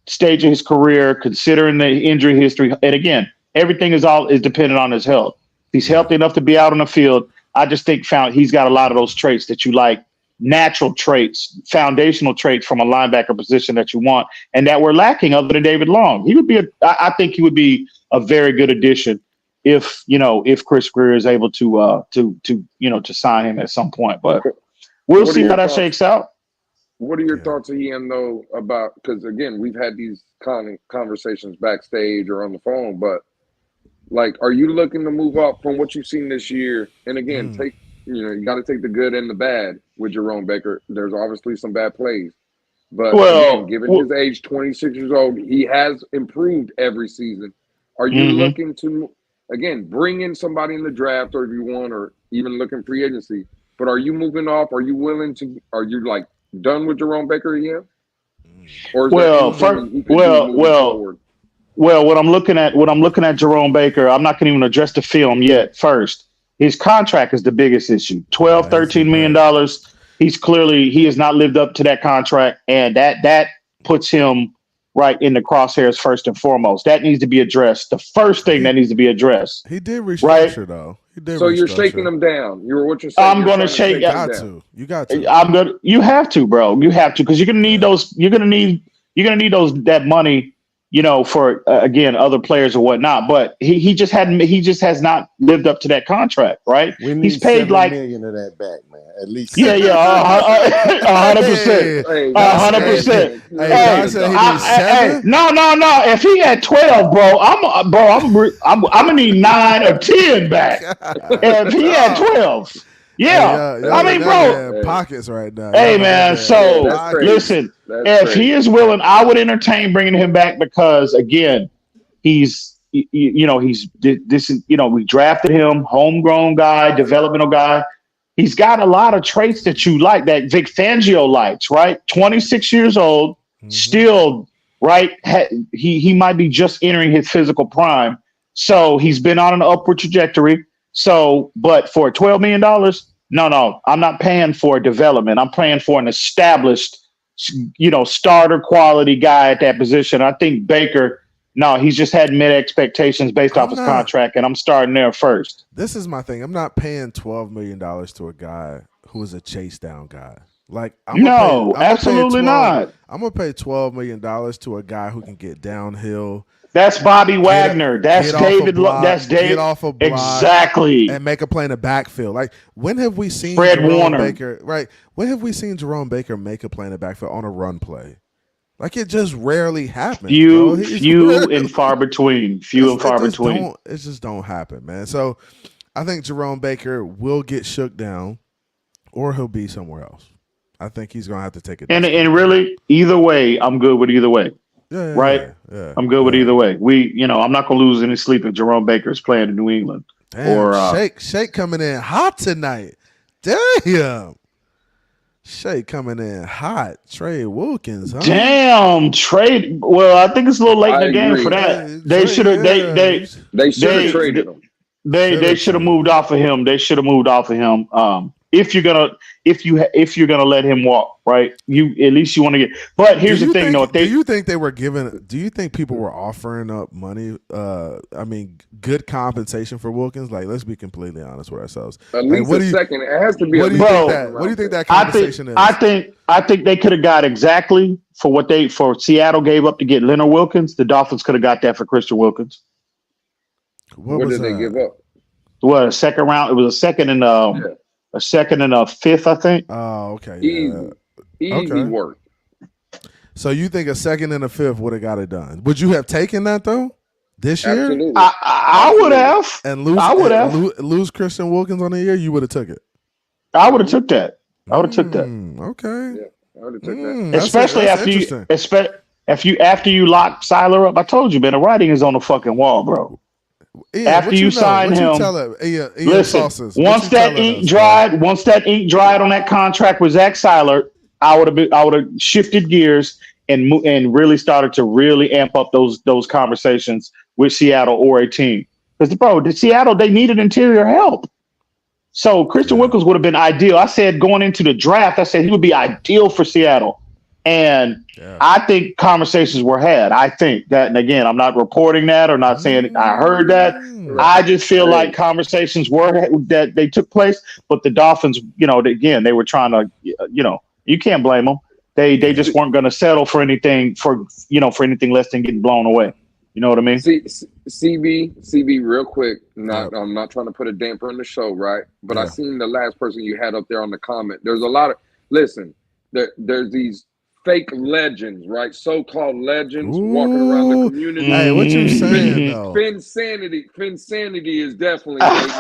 stage of his career, considering the injury history. And again, everything is dependent on his health. If he's healthy enough to be out on the field, I just think he's got a lot of those traits that you like, natural traits, foundational traits from a linebacker position that you want, and that we're lacking other than David Long. I think he would be a very good addition if Chris Greer is able to sign him at some point. But we'll see how that shakes out. What are your thoughts, Ian, though, about, because again, we've had these conversations backstage or on the phone, but like, are you looking to move up from what you've seen this year? And again, you got to take the good and the bad with Jerome Baker. There's obviously some bad plays, but again, given his age, 26 years old, he has improved every season. Are you looking to, again, bring in somebody in the draft, or if you want, or even looking free agency, but are you moving off? Are you willing to, are you like done with Jerome Baker yet? Or is what I'm looking at Jerome Baker, I'm not going to even address the film yet. First, his contract is the biggest issue. $13 million. He has not lived up to that contract, and that puts him right in the crosshairs first and foremost. That needs to be addressed. The first thing that needs to be addressed. He did restructure though. So you're shaking them down. What you're saying. I'm going to shake. You got to. You have to, bro. You have to, because you're going to need those. You're going to need that money. For again, other players or whatnot. But he just has not lived up to that contract, right? He's paid like $7 million of that back, man. At least. Yeah, 100%. 100%. No. If he had 12, bro, I'm gonna need 9 or 10 back. If he had 12. I mean, bro, pockets right now. Hey, man. So listen, if he is willing, I would entertain bringing him back because, again, we drafted him, homegrown guy, developmental guy. He's got a lot of traits that you like, that Vic Fangio likes, right? 26 years old, still, right? He might be just entering his physical prime. So he's been on an upward trajectory. So, but for $12 million, no, I'm not paying for development. I'm paying for an established, starter quality guy at that position. I think Baker, he's just had met expectations based off his contract, and I'm starting there first. This is my thing. I'm not paying $12 million to a guy who is a chase down guy. Like, absolutely not. I'm gonna pay $12 million to a guy who can get downhill. That's Bobby Wagner. That's David. That's David. Get off a block, exactly, and make a play in the backfield. Like, when have we seen Fred Warner Baker? Right? When have we seen Jerome Baker make a play in the backfield on a run play? Like, it just rarely happens. Few and far between. It just don't happen, man. So, I think Jerome Baker will get shook down, or he'll be somewhere else. I think he's gonna have to take it. And really, either way, I'm good with either way. Yeah. I'm good with either way. I'm not gonna lose any sleep if Jerome Baker is playing in New England. Damn, Shake coming in hot tonight. Damn. Shake coming in hot. Trey Wilkins, huh? Damn, Trey. Well, I think it's a little late in the game for that. They should have traded him. They should have moved off of him. If you're gonna let him walk, right? You at least you want to get. But here's the thing, though. Do you think they were giving? Do you think people were offering up money? I mean, good compensation for Wilkins. Like, let's be completely honest with ourselves. At least a second. It has to be. What do you think that compensation is? I think they could have got exactly for Seattle gave up to get Leonard Wilkins. The Dolphins could have got that for Christian Wilkins. What did they give up? What, a second round? It was a second and a second and a fifth, I think. Oh, okay. Easy work. So you think a second and a fifth would have got it done? Would you have taken that though this year? Absolutely. I would have. And lose Christian Wilkins on the year, you would have took it. I would have took that. Okay. Yeah, I would have took that. Especially after you lock Siler up. I told you, man, the writing is on the fucking wall, bro. Ian, after you sign him, listen. Once that ink dried on that contract with Zach Siler, I would have shifted gears and really started to really amp up those conversations with Seattle or a team. Because the Seattle, they needed interior help. So Christian Wilkins would have been ideal. I said going into the draft, I said he would be ideal for Seattle. And I think conversations were had. I think that, and again, I'm not reporting that or not saying I heard that. I just feel like conversations that they took place, but the Dolphins, again, they were trying to, you can't blame them. They just weren't going to settle for anything for anything less than getting blown away. You know what I mean? CB, real quick. I'm not trying to put a damper on the show, right? But I seen the last person you had up there on the comment. There's a lot of there's these fake legends, right? So-called legends walking around the community. Hey, what you saying though? Finsanity is definitely a legend.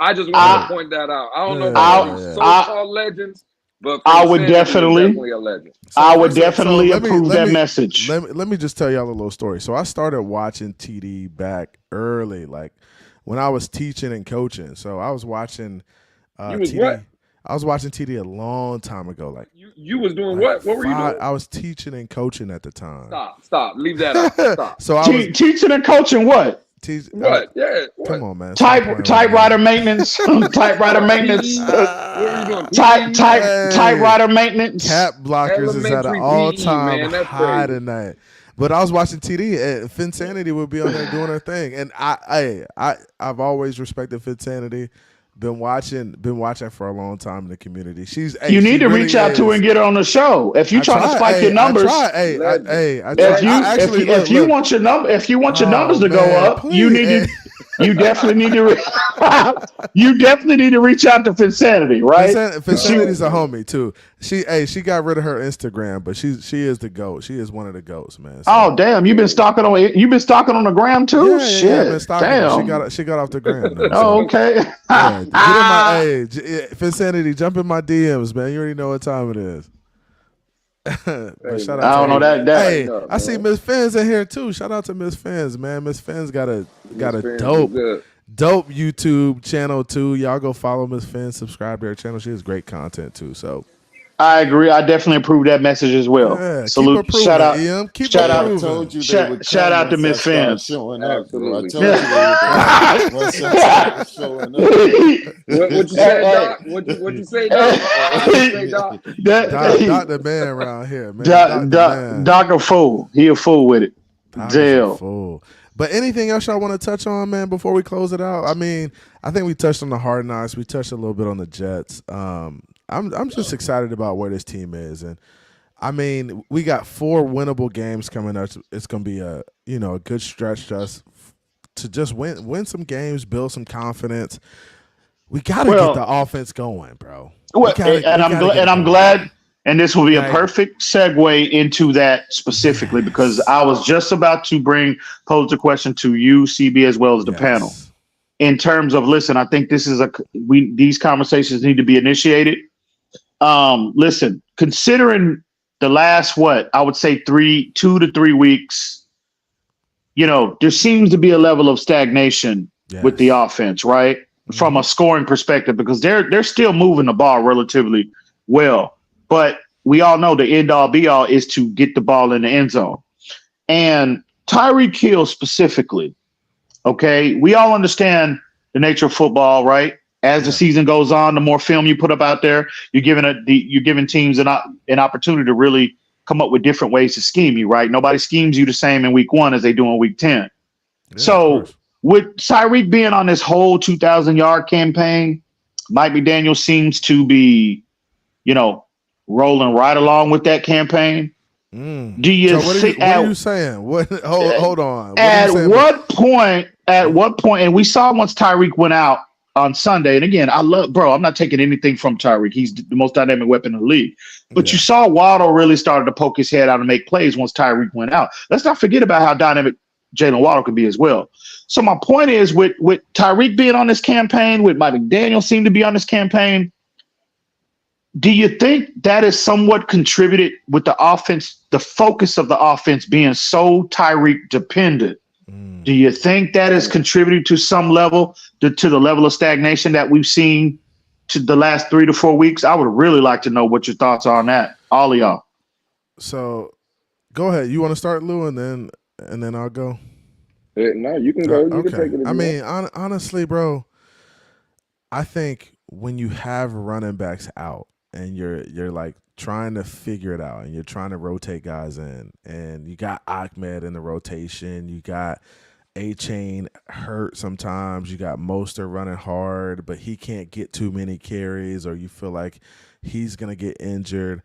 I just want to point that out. I don't know about these so-called legends, but I would definitely a legend. I would definitely approve that message. Let me just tell y'all a little story. So I started watching TD back early, like when I was teaching and coaching. So I was watching TD. What? I was watching TD a long time ago. Like you was doing what? What were you doing? I was teaching and coaching at the time. Stop. Leave that out. Stop. So I was teaching and coaching what? What? Yeah. What? Come on, man. Typewriter maintenance. Typewriter maintenance. Typewriter maintenance. Cap blockers is at an all-time high tonight. But I was watching TD, and Finsanity would be on there doing her thing, and I've always respected Finsanity. Been watching for a long time in the community. You need to reach out to her and get her on the show. If you're trying to spike your numbers, if you want your numbers to go up, please, you definitely need to reach out to Finsanity, right? Finsanity's a homie too. She got rid of her Instagram, but she is the GOAT. She is one of the GOATs, man. So, oh damn, you've been stalking on the gram too? Yeah, shit. Damn. She got off the gram. Though, oh, okay. Yeah, get in my Finsanity, jump in my DMs, man. You already know what time it is. Shout out I don't know that. Hey, I see Miss Fins in here too. Shout out to Miss Fins, man. Miss Fins got a dope YouTube channel too. Y'all go follow Miss Fins, subscribe to her channel. She has great content too. So I agree. I definitely approve that message as well. Yeah, salute. Shout out. Shout out. I told you shout out to Miss Fins. Showing up. Absolutely. I told you they were showing up. What you say, Doc? What you say, Doc? Doc the man around here, man. Doc a fool. He a fool with it. Fool. But anything else y'all want to touch on, man, before we close it out? I mean, I think we touched on the Hard Knocks. We touched a little bit on the Jets. I'm just excited about where this team is, and I mean, we got 4 winnable games coming up. It's going to be a good stretch to just win some games, build some confidence. We got to get the offense going, bro. I'm glad, and this will be a perfect segue into that specifically because I was just about to pose the question to you, CB, as well as the panel. In terms of, listen, I think this is these conversations need to be initiated. Listen, considering the last, I would say 2 to 3 weeks, there seems to be a level of stagnation with the offense, right? Mm-hmm. From a scoring perspective, because they're still moving the ball relatively well. But we all know the end all be all is to get the ball in the end zone. And Tyreek Hill specifically, okay, we all understand the nature of football, right? As the season goes on, the more film you put up out there, you're giving teams an opportunity to really come up with different ways to scheme you, right? Nobody schemes you the same in week 1 as they do in week 10. Yeah, So with Tyreek being on this whole 2,000-yard campaign, Mike McDaniel seems to be, rolling right along with that campaign. Do you so what are you saying? Hold on. At what point, and we saw once Tyreek went out on Sunday, and again, I'm not taking anything from Tyreek. He's the most dynamic weapon in the league. But you saw Waddle really started to poke his head out and make plays once Tyreek went out. Let's not forget about how dynamic Jalen Waddle could be as well. So my point is, with Tyreek being on this campaign, with Mike McDaniel seemed to be on this campaign, do you think that is somewhat contributed with the offense, the focus of the offense being so Tyreek dependent? Do you think that is contributing to some level, to the level of stagnation that we've seen to the last 3 to 4 weeks? I would really like to know what your thoughts are on that, all of y'all. So go ahead. You want to start, Lou, and then I'll go? No, you can go. You can take it. I mean, honestly, bro, I think when you have running backs out and you're like trying to figure it out and you're trying to rotate guys in, and you got Ahmed in the rotation, you got A-Chain hurt sometimes, you got Mostert running hard, but he can't get too many carries, or you feel like he's going to get injured.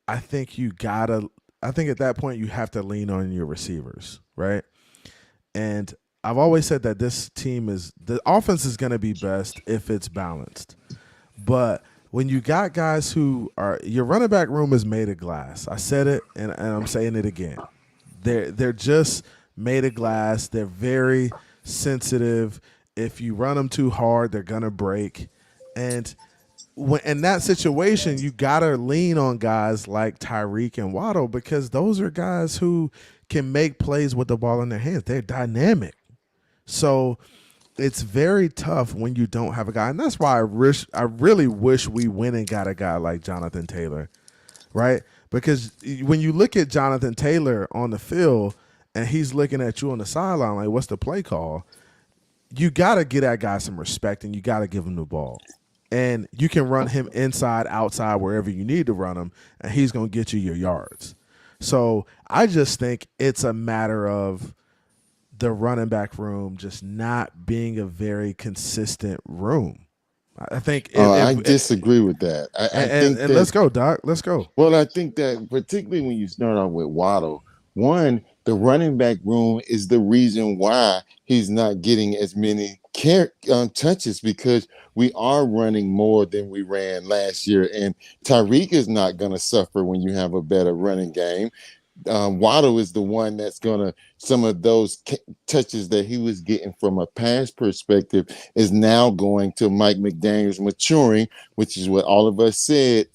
I think at that point you have to lean on your receivers, right? And I've always said that this team the offense is going to be best if it's balanced. But when you got guys who are, your running back room is made of glass. I said it, and I'm saying it again. They're just made of glass. They're very sensitive. If you run them too hard, they're going to break. And when in that situation, you got to lean on guys like Tyreek and Waddle, because those are guys who can make plays with the ball in their hands. They're dynamic. So it's very tough when you don't have a guy. And that's why I really wish we went and got a guy like Jonathan Taylor, right? Because when you look at Jonathan Taylor on the field and he's looking at you on the sideline like, what's the play call? You got to get that guy some respect, and you got to give him the ball. And you can run him inside, outside, wherever you need to run him, and he's going to get you your yards. So I just think it's a matter of the running back room just not being a very consistent room. I think I disagree with that. I think that, let's go, Doc. Let's go. Well, I think that particularly when you start off with Waddle, one, the running back room is the reason why he's not getting as many touches, because we are running more than we ran last year. And Tyreek is not going to suffer when you have a better running game. Waddle is the one that's going to, some of those touches that he was getting from a pass perspective is now going to Mike McDaniel's maturing, which is what all of us said,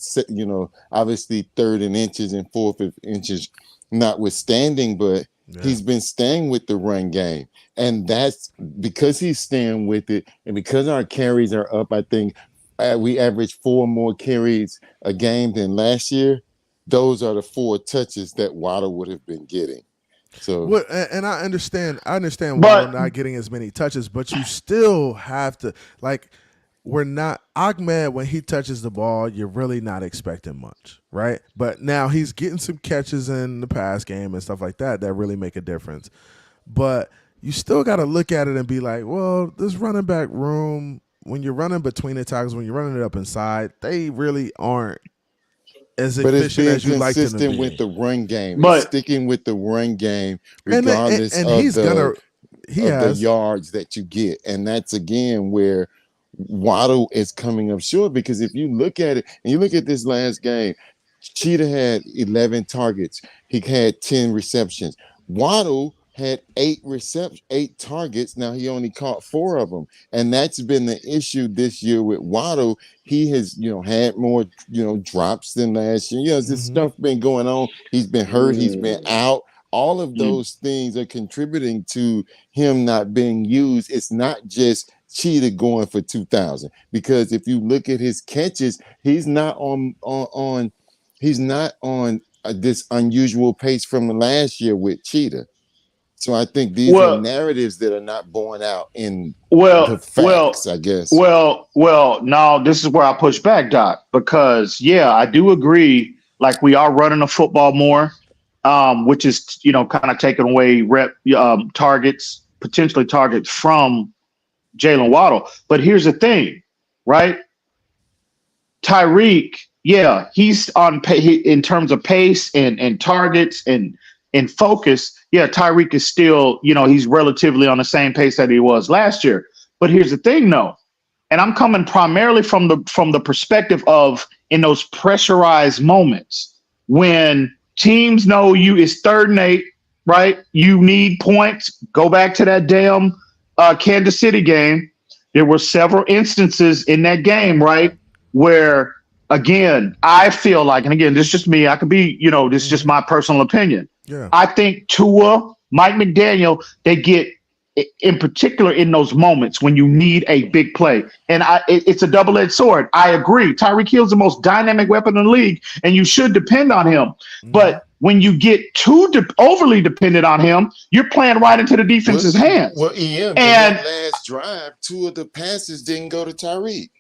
obviously third in inches and fourth in inches notwithstanding, but he's been staying with the run game. And that's because he's staying with it. And because our carries are up, I think we averaged 4 more carries a game than last year. Those are the 4 touches that Waddle would have been getting. So, and I understand Waddle not getting as many touches, but you still have to, like, we're not Ahmed, when he touches the ball, you're really not expecting much, right? But now he's getting some catches in the pass game and stuff like that really make a difference. But you still got to look at it and be like, well, this running back room, when you're running between the tackles, when you're running it up inside, they really aren't as efficient as you like them to be. But it's being consistent with the run game. It's sticking with the run game regardless of the yards that you get. And that's, again, where Waddle is coming up short, because if you look at it, and you look at this last game, Cheetah had 11 targets. He had 10 receptions. Waddle had 8 targets. Now he only caught 4 of them. And that's been the issue this year with Waddle. He has, had more, drops than last year. This stuff been going on. He's been hurt. He's been out. All of those things are contributing to him not being used. It's not just Cheetah going for 2,000, because if you look at his catches, he's not on this unusual pace from last year with Cheetah. So I think these are narratives that are not borne out in the facts, I guess. No, this is where I push back, Doc, because I do agree. Like, we are running the football more, which is, kind of taking away targets, potentially targets from Jalen Waddle. But here's the thing, right? Tyreek, he's on in terms of pace and targets and focus. Tyreek is still, he's relatively on the same pace that he was last year. But here's the thing, though, and I'm coming primarily from the perspective of in those pressurized moments when teams know it's 3rd and 8, right? You need points. Go back to that damn Kansas City game. There were several instances in that game, right, where, again, I feel like, and again, this is just me. I could be, this is just my personal opinion. Yeah. I think Tua, Mike McDaniel, they get, in particular, in those moments when you need a big play. And it's a double-edged sword. I agree. Tyreek Hill's the most dynamic weapon in the league, and you should depend on him. Mm-hmm. But when you get too overly dependent on him, you're playing right into the defense's hands. Well, and that last drive, 2 of the passes didn't go to Tyreek.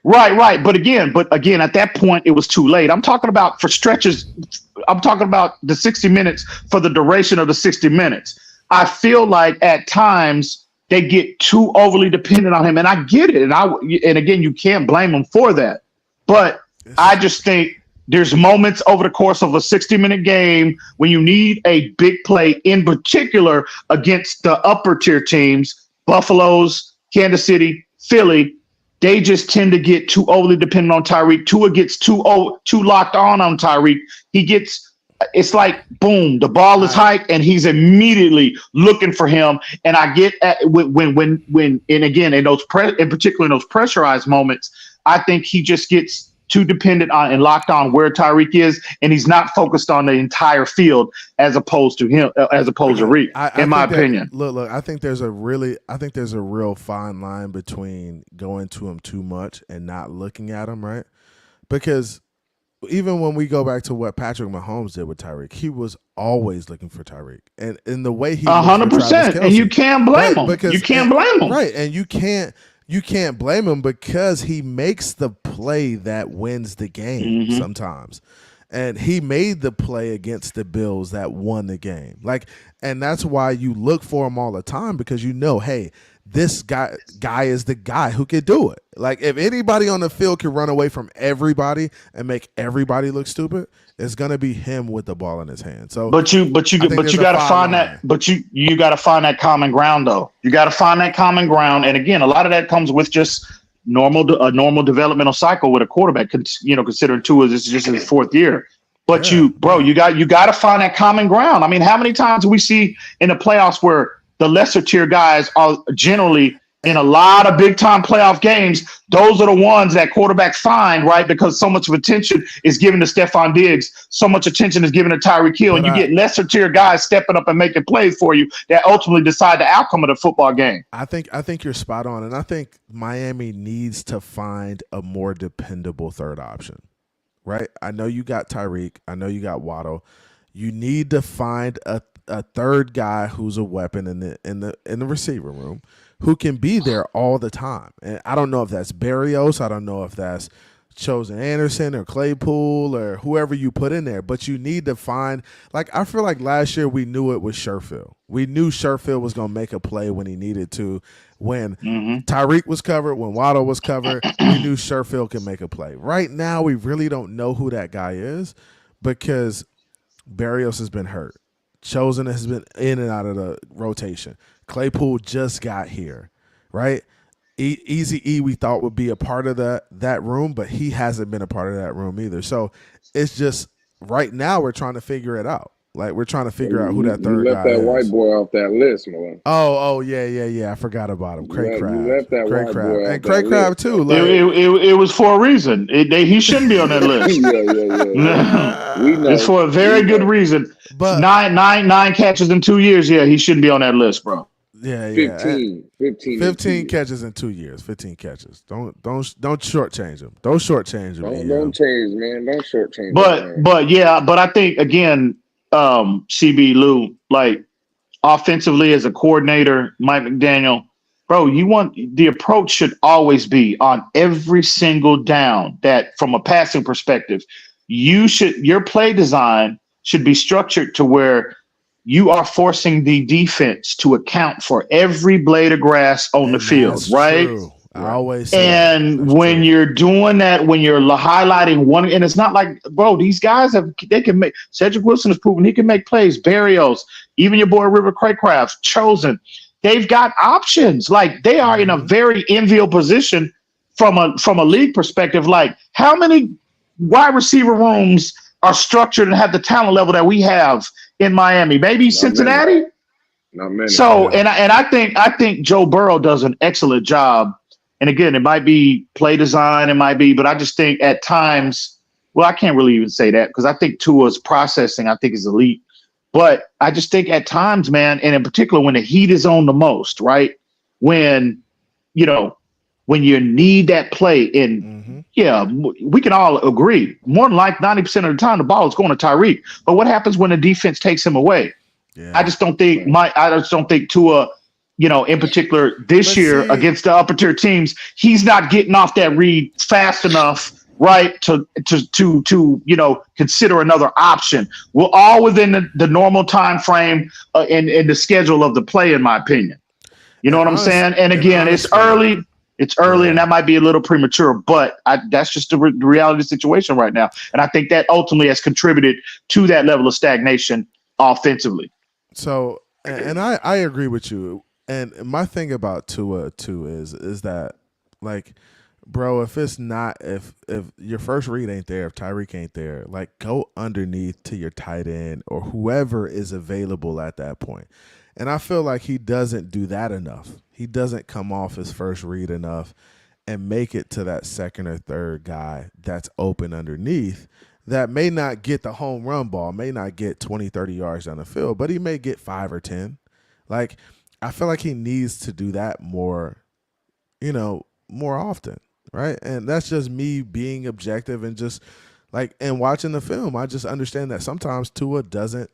Right. But again, at that point, it was too late. I'm talking about for stretches. I'm talking about the 60 minutes for the duration of the 60 minutes. I feel like at times they get too overly dependent on him, and I get it. And again, you can't blame them for that. But I just think there's moments over the course of a 60-minute game when you need a big play, in particular against the upper tier teams, Buffalo's, Kansas City, Philly. They just tend to get too overly dependent on Tyreek. Tua gets too locked on Tyreek. It's like, boom, the ball is hiked and he's immediately looking for him. And I get when and again, in particular in those pressurized moments, I think he just gets too dependent on and locked on where Tyreek is, and he's not focused on the entire field as opposed to Reed. In my opinion, look, I think there's a real fine line between going to him too much and not looking at him, right? Because even when we go back to what Patrick Mahomes did with Tyreek, he was always looking for Tyreek, and in the way he 100%, and you can't blame him. You can't blame him, right? And you can't blame him because he makes the play that wins the game sometimes. And he made the play against the Bills that won the game. And that's why you look for him all the time, because hey, this guy is the guy who could do it. If anybody on the field can run away from everybody and make everybody look stupid, it's gonna be him with the ball in his hand. So, but you gotta find that. But you gotta find that common ground, though. You gotta find that common ground, and again, a lot of that comes with just a normal developmental cycle with a quarterback. Considering Tua, this is just his 4th year. But you got to find that common ground. I mean, how many times do we see in the playoffs where the lesser tier guys are generally in a lot of big time playoff games? Those are the ones that quarterbacks find, right? Because so much of attention is given to Stephon Diggs, so much attention is given to Tyreek Hill, and you get lesser tier guys stepping up and making plays for you that ultimately decide the outcome of the football game. I think you're spot on, and I think Miami needs to find a more dependable third option, right? I know you got Tyreek, I know you got Waddle. You need to find a third guy who's a weapon in the receiver room, who can be there all the time. And I don't know if that's Berrios. I don't know if that's Chosen Anderson or Claypool or whoever you put in there. But you need to find, I feel like last year we knew it was Sherfield. We knew Sherfield was going to make a play when he needed to. When Tyreek was covered, when Waddle was covered, we knew Sherfield could make a play. Right now, we really don't know who that guy is because Berrios has been hurt. Chosen has been in and out of the rotation. Claypool just got here, right? Easy E we thought would be a part of that room, but he hasn't been a part of that room either. So it's just right now we're trying to figure it out. We're trying to figure out who that third guy is. You left that white boy off that list, man. Oh, yeah. I forgot about him. Craig Crab. You left that white boy off and Craig Crab too. It was for a reason. He shouldn't be on that list. Yeah. We know. It's for a very good reason. But nine catches in 2 years. Yeah, he shouldn't be on that list, bro. Yeah. 15 catches in 2 years. 15 catches. Don't shortchange him. Don't shortchange him. Don't change, man. Don't shortchange. But I think again, CB Lou, offensively as a coordinator, Mike McDaniel, bro, the approach should always be on every single down that from a passing perspective, your play design should be structured to where you are forcing the defense to account for every blade of grass on the field, right? True. I always say and when you're doing that, when you're highlighting one, and it's not like, bro, these guys they can make. Cedric Wilson has proven he can make plays. Barrios, even your boy River Craycraft, Chosen, they've got options. Like they are in a very enviable position from a league perspective. Like how many wide receiver rooms are structured and have the talent level that we have in Miami? Maybe Cincinnati. Not many. So, and I think Joe Burrow does an excellent job. And again, it might be play design, it might be, but I just think at times, well, I can't really even say that because I think Tua's processing, I think, is elite. But I just think at times, man, and in particular when the heat is on the most, right? When you need that play, and we can all agree, more than like 90% of the time, the ball is going to Tyreek. But what happens when the defense takes him away? Yeah. I just don't think Tua, in particular this year against the upper tier teams, he's not getting off that read fast enough, right, to consider another option. We're all within the normal time frame in the schedule of the play, in my opinion. You know what I'm saying? And again, it's early. It's early, and that might be a little premature, but that's just the reality of the situation right now. And I think that ultimately has contributed to that level of stagnation offensively. So, and I agree with you. And my thing about Tua too is that, like, bro, if your first read ain't there, if Tyreek ain't there, like, go underneath to your tight end or whoever is available at that point. And I feel like he doesn't do that enough. He doesn't come off his first read enough and make it to that second or third guy that's open underneath that may not get the home run ball, may not get 20, 30 yards down the field, but he may get 5 or 10. Like, I feel like he needs to do that more often, right? And that's just me being objective and just like, and watching the film, I just understand that sometimes Tua doesn't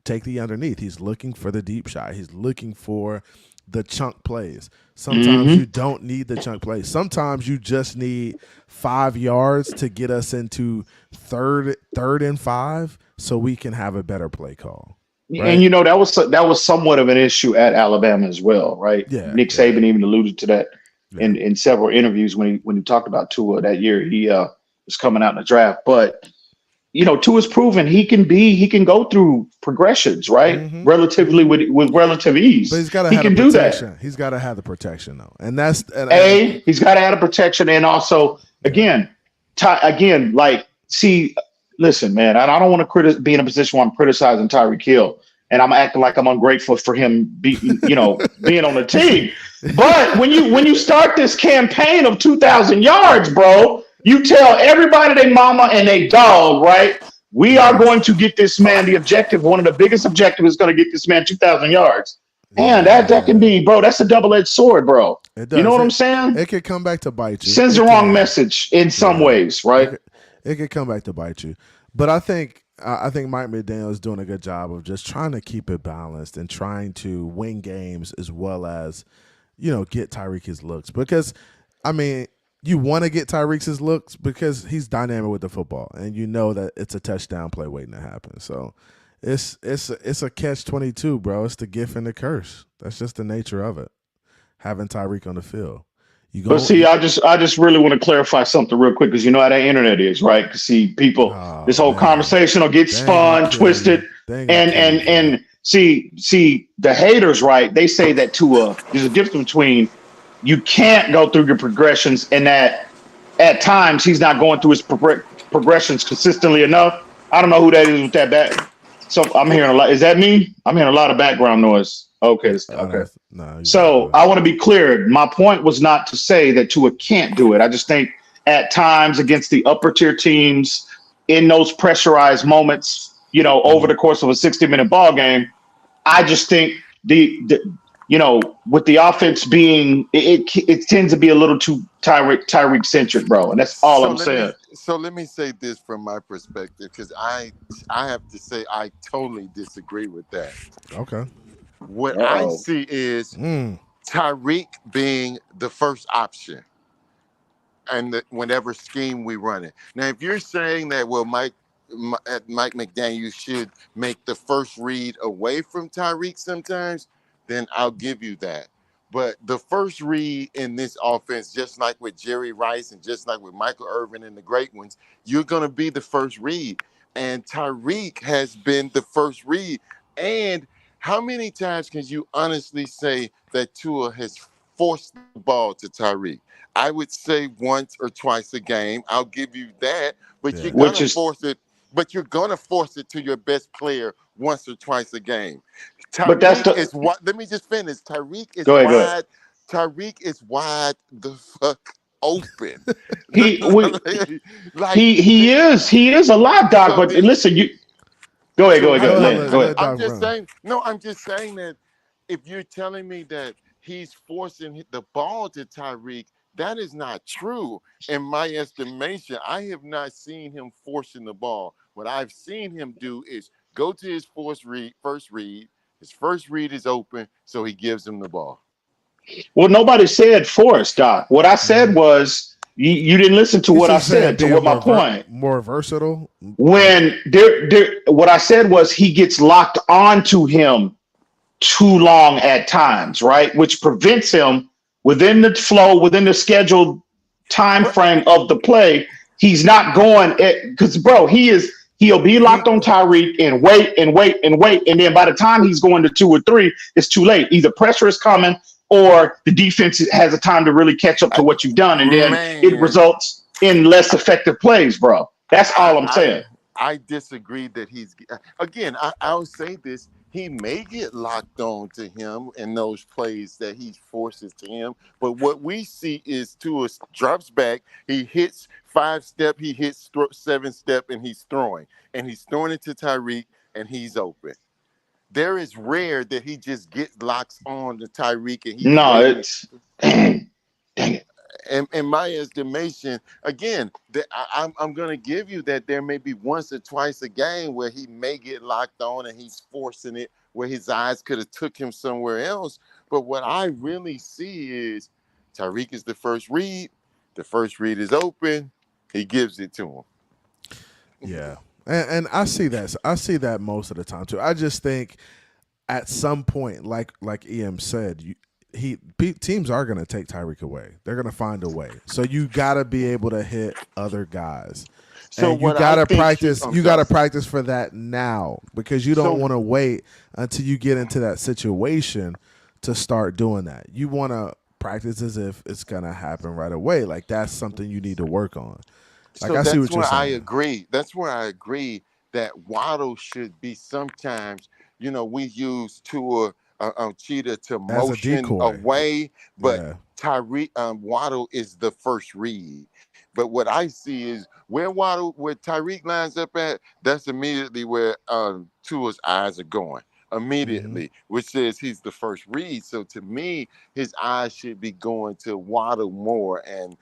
take the underneath. He's looking for the deep shot. He's looking for the chunk plays. Sometimes you don't need the chunk plays. Sometimes you just need 5 yards to get us into third and 5 so we can have a better play call. Right? And that was somewhat of an issue at Alabama as well, right? Yeah, Nick Saban even alluded to that in several interviews when he talked about Tua that year. He was coming out in the draft, but Tua's proven he can go through progressions, right? Relatively with relative ease. But he's got to have the protection. He's got to have the protection though, and that's he's got to have the protection, and also listen, man, I don't want to be in a position where I'm criticizing Tyreek Hill and I'm acting like I'm ungrateful for him being on the team. But when you start this campaign of 2,000 yards, bro, you tell everybody, they mama and they dog, right? We are going to get this man the objective. One of the biggest objectives is going to get this man 2,000 yards. Man, that can be, bro, that's a double-edged sword, bro. It does. You know what I'm saying? It could come back to bite you. Sends the wrong message in some ways, right? It could come back to bite you. But I think Mike McDaniel is doing a good job of just trying to keep it balanced and trying to win games as well as, get Tyreek his looks. Because, I mean, you want to get Tyreek his looks because he's dynamic with the football, and you know that it's a touchdown play waiting to happen. So it's a catch-22, bro. It's the gift and the curse. That's just the nature of it, having Tyreek on the field. But see, I just really want to clarify something real quick because you know how that internet is, right? Because see, people, this whole conversation will get spun, twisted, and see the haters, right? They say that there's a difference between you can't go through your progressions and that at times he's not going through his progressions consistently enough. I don't know who that is with that back. So I'm hearing a lot. Is that me? I'm hearing a lot of background noise. Okay. So I want to be clear. My point was not to say that Tua can't do it. I just think at times against the upper tier teams in those pressurized moments, over the course of a 60-minute ball game, I just think with the offense being, it tends to be a little too Tyreek centric, bro. And that's all I'm saying. So let me say this from my perspective, because I have to say I totally disagree with that. Okay. What I Uh-oh. see is Mm. Tyreek being the first option, and whenever scheme we run it. Now, if you're saying that, well, Mike McDaniel should make the first read away from Tyreek sometimes, then I'll give you that. But the first read in this offense, just like with Jerry Rice and just like with Michael Irvin and the great ones, you're going to be the first read. And Tyreek has been the first read. And how many times can you honestly say that Tua has forced the ball to Tyreek? I would say once or twice a game. I'll give you that, but you're Yeah. gonna Which is, force it. But you're gonna force it to your best player once or twice a game. but that's Tyreek the. is what. Let me just finish. Tyreek is Go ahead, go ahead. wide. Tyreek is wide the fuck open. He we Like he is a lot, Doc. so But the listen, you go ahead, so go ahead, go Go ahead, ahead, Lynn, let, go let ahead. I'm Doc just run. saying. No, I'm just saying that if you're telling me that he's forcing the ball to Tyreek, that is not true. In my estimation, I have not seen him forcing the ball. What I've seen him do is go to his first read. His first read is open, so he gives him the ball. Well, nobody said force, Doc. What I said Hmm. was you didn't listen to You what I should say it said. To being what my point. more versatile. Like, When what I said was he gets locked onto him too long at times, right? Which prevents him within the flow, within the scheduled time But frame of the play. He's not going because bro, he'll be locked he on Tyreek and wait and wait and wait. And then by the time he's going to 2 or 3, it's too late. Either pressure is coming or the defense has a time to really catch up to what you've done. And then it man, results in less effective plays, bro. That's I all I'm I saying. I disagree that he's again. I'll say this: he may get locked on to him in those plays that he forces to him. But what we see is Tua drops back, he hits 5 step, he hits 7 step, and he's throwing it to Tyreek, and he's open. There is rare that he just gets locks on to Tyreek and he's No, waiting. it's dang, dang it. In my estimation, again, I'm going to give you that there may be once or twice a game where he may get locked on and he's forcing it where his eyes could have took him somewhere else. But what I really see is Tyreek is the first read. The first read is open. He gives it to him. yeah, and I see that. I see that most of the time too. I just think at some point, like Em said, teams are going to take Tyreek away. They're going to find a way. So you got to be able to hit other guys, So and you what got I to think should, practice. I'm You got sorry. to practice for that now because you don't So want to wait until you get into that situation to start doing that. You want to practice as if it's going to happen right away. Like that's something you need to work on. Like So I see that's what you're where I saying. agree. That's where I agree that Waddle should be sometimes. We use Tua Cheetah to As a motion decoy. away, but Yeah. Tyree Waddle is the first read. But what I see is where Tyreek lines up at, that's immediately where Tua's eyes are going. Hmm. Immediately, which says he's the first read. So to me, his eyes should be going to Waddle more and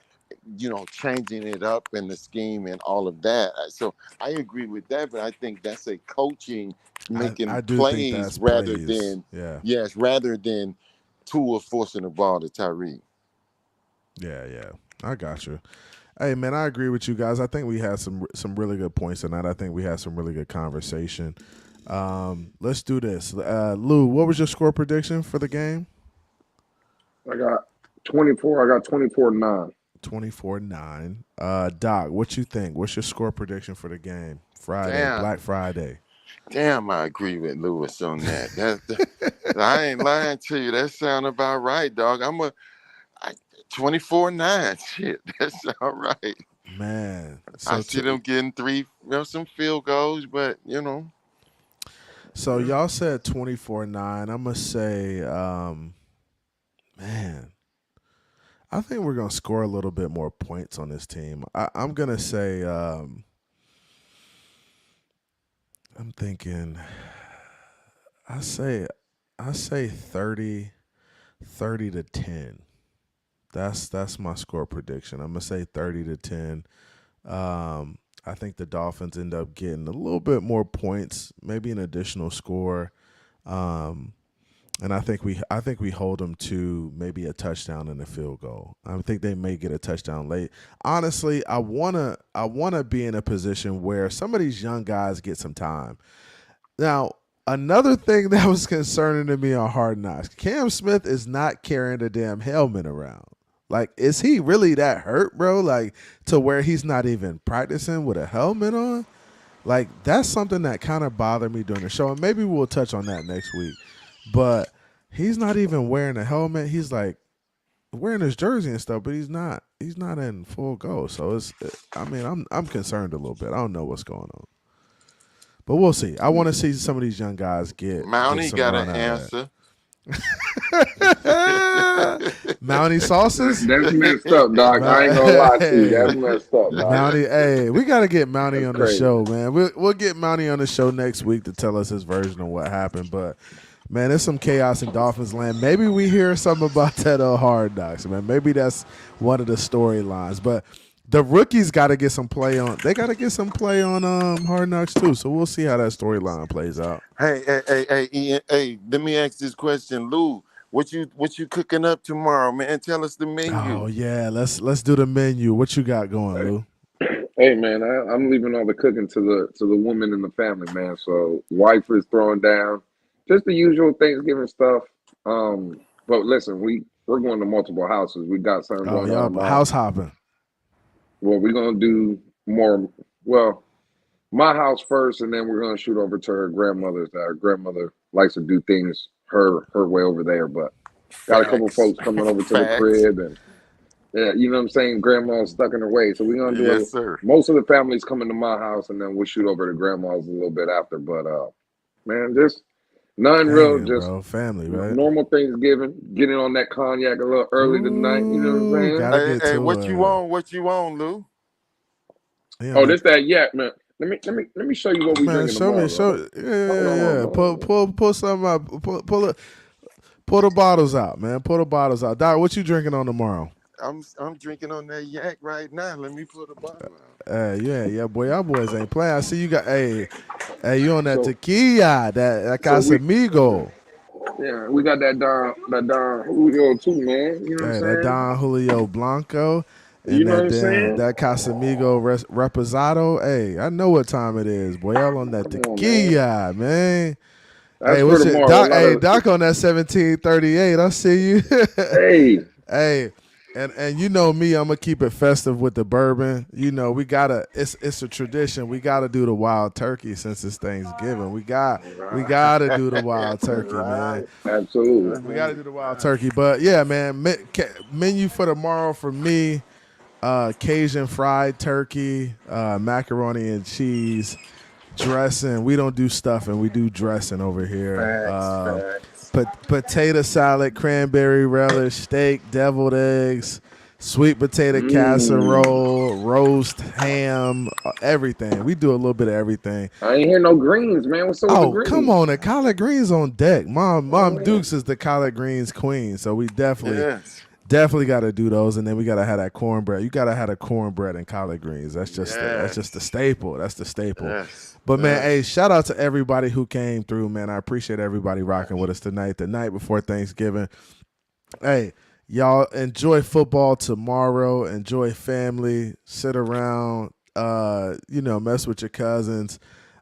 changing it up in the scheme and all of that. So I agree with that, but I think that's a coaching I making do think plays that's plays. Yeah. rather than Tua forcing the ball to Tyree. Yeah, yeah. I got you. Hey man, I agree with you guys. I think we had some really good points tonight. I think we had some really good conversation. Let's do this. Lou, what was your score prediction for the game? I got 24. I got 24-9. 24-9. Doc, what you think? What's your score prediction for the game? Friday, Damn, Black Friday. damn, I agree with Lewis on that. I ain't lying to you. That sound about right, dog. 24-9. Shit, that's all right. Man. I So see them getting some field goals, but so y'all said 24-9. I'm gonna say man, I think we're gonna score a little bit more points on this team. I'm gonna say I'm thinking I say I say 30 to 10. That's my score prediction. I'm gonna say 30 to 10. I think the Dolphins end up getting a little bit more points, maybe an additional score. Um, And I think we hold them to maybe a touchdown and a field goal. I think they may get a touchdown late. Honestly, I wanna be in a position where some of these young guys get some time. Now, another thing that was concerning to me on Hard Knocks, Cam Smith is not carrying a damn helmet around. Like, is he really that hurt, bro? Like, to where he's not even practicing with a helmet on? Like, that's something that kind of bothered me during the show, and maybe we'll touch on that next week. But he's not even wearing a helmet. He's like wearing his jersey and stuff, but he's not in full go. So I'm concerned a little bit. I don't know what's going on. But we'll see. I want to see some of these young guys get Mountie got an answer. Mountie sauces? That's messed up, dog. I ain't gonna lie to you. That's messed up, dog. Mountie, hey, we got to get Mountie on the crazy. show, man. We'll get Mountie on the show next week to tell us his version of what happened. But, man, there's some chaos in Dolphins land. Maybe we hear something about that Hard Knocks, man. Maybe that's one of the storylines. But the rookies got to get some play on. They got to get some play on Hard Knocks too. So we'll see how that storyline plays out. Hey, Ian, hey, let me ask this question, Lou. What you cooking up tomorrow, man? Tell us the menu. Oh yeah, let's do the menu. What you got going, Lou? Hey man, I'm leaving all the cooking to the woman in the family, man. So wife is throwing down just the usual Thanksgiving stuff. But listen, we're going to multiple houses. We got something going on. House hopping. Well, we're gonna do more. Well, my house first, and then we're gonna shoot over to her grandmother's. Her grandmother likes to do things her way over there, but got a couple folks coming over to the crib, and yeah, you know what I'm saying. Grandma's stuck in her way, so we're gonna do most of the family's coming to my house, and then we'll shoot over to grandma's a little bit after. But man, just nothing real, just bro, family, right? Normal Thanksgiving. Getting on that cognac a little early tonight. You know what I'm saying? Hey, what you on? What you on, Lou? Yeah, oh, this that yak, man. Let me show you what we drinking tomorrow. Yeah. Pull something out. Pull the bottles out, man. Pull the bottles out. Doc, what you drinking on tomorrow? I'm drinking on that yak right now. Let me pull the bottle out. Yeah, boy, y'all boys ain't playing. I see you got you on that tequila, that Casamigo. Yeah, we got that Don Julio too, man. You know what I'm saying? That Don Julio Blanco. And you know what I'm saying? That Casamigo Reposado. Hey, I know what time it is, boy. Y'all on that tequila, man. That's hey, what's it? Doc, Doc on that 1738. I see you. Hey. And you know me, I'm gonna keep it festive with the bourbon. You know, we gotta. It's a tradition. We gotta do the wild turkey since it's Thanksgiving. We gotta do the wild turkey, man. Absolutely, we gotta do the wild turkey. But yeah, man, menu for tomorrow for me: Cajun fried turkey, macaroni and cheese, dressing. We don't do stuffing. We do dressing over here. Potato salad, cranberry relish, steak, deviled eggs, sweet potato casserole, roast ham, everything. We do a little bit of everything. I ain't hear no greens, man. What's up with the greens? Come on, the collard greens on deck. Mom Dukes is the collard greens queen, so we definitely got to do those, and then we got to have that cornbread. You got to have a cornbread and collard greens. That's just the staple. That's the staple. Yes. But man, hey, shout out to everybody who came through, man. I appreciate everybody rocking with us tonight, the night before Thanksgiving. Hey, y'all enjoy football tomorrow. Enjoy family. Sit around. Mess with your cousins.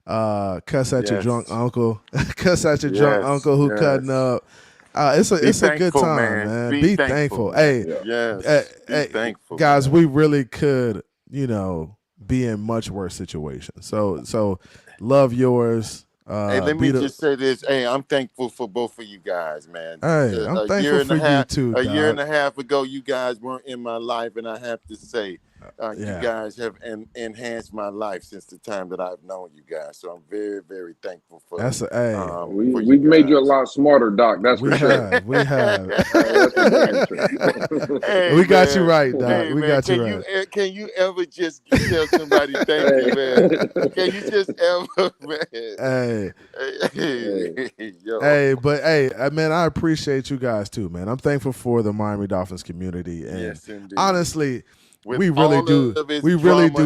Cuss at your drunk uncle. Cuss at your drunk uncle who cutting up. It's a good time, man. Be thankful. Hey, be thankful, guys. Man. We really could, be in much worse situations. So love yours. Hey, let me just say this. Hey, I'm thankful for both of you guys, man. Hey, I'm thankful for you too. A year and a half ago, you guys weren't in my life, and I have to say, you guys have enhanced my life since the time that I've known you guys. So I'm very, very thankful for. We've made you a lot smarter, Doc. That's for sure. We have. We got you right, Doc. Hey, we got you right. Can you ever just tell somebody thank you, man? Can you just ever, man? Hey, man, I appreciate you guys too, man. I'm thankful for the Miami Dolphins community, and honestly. We really do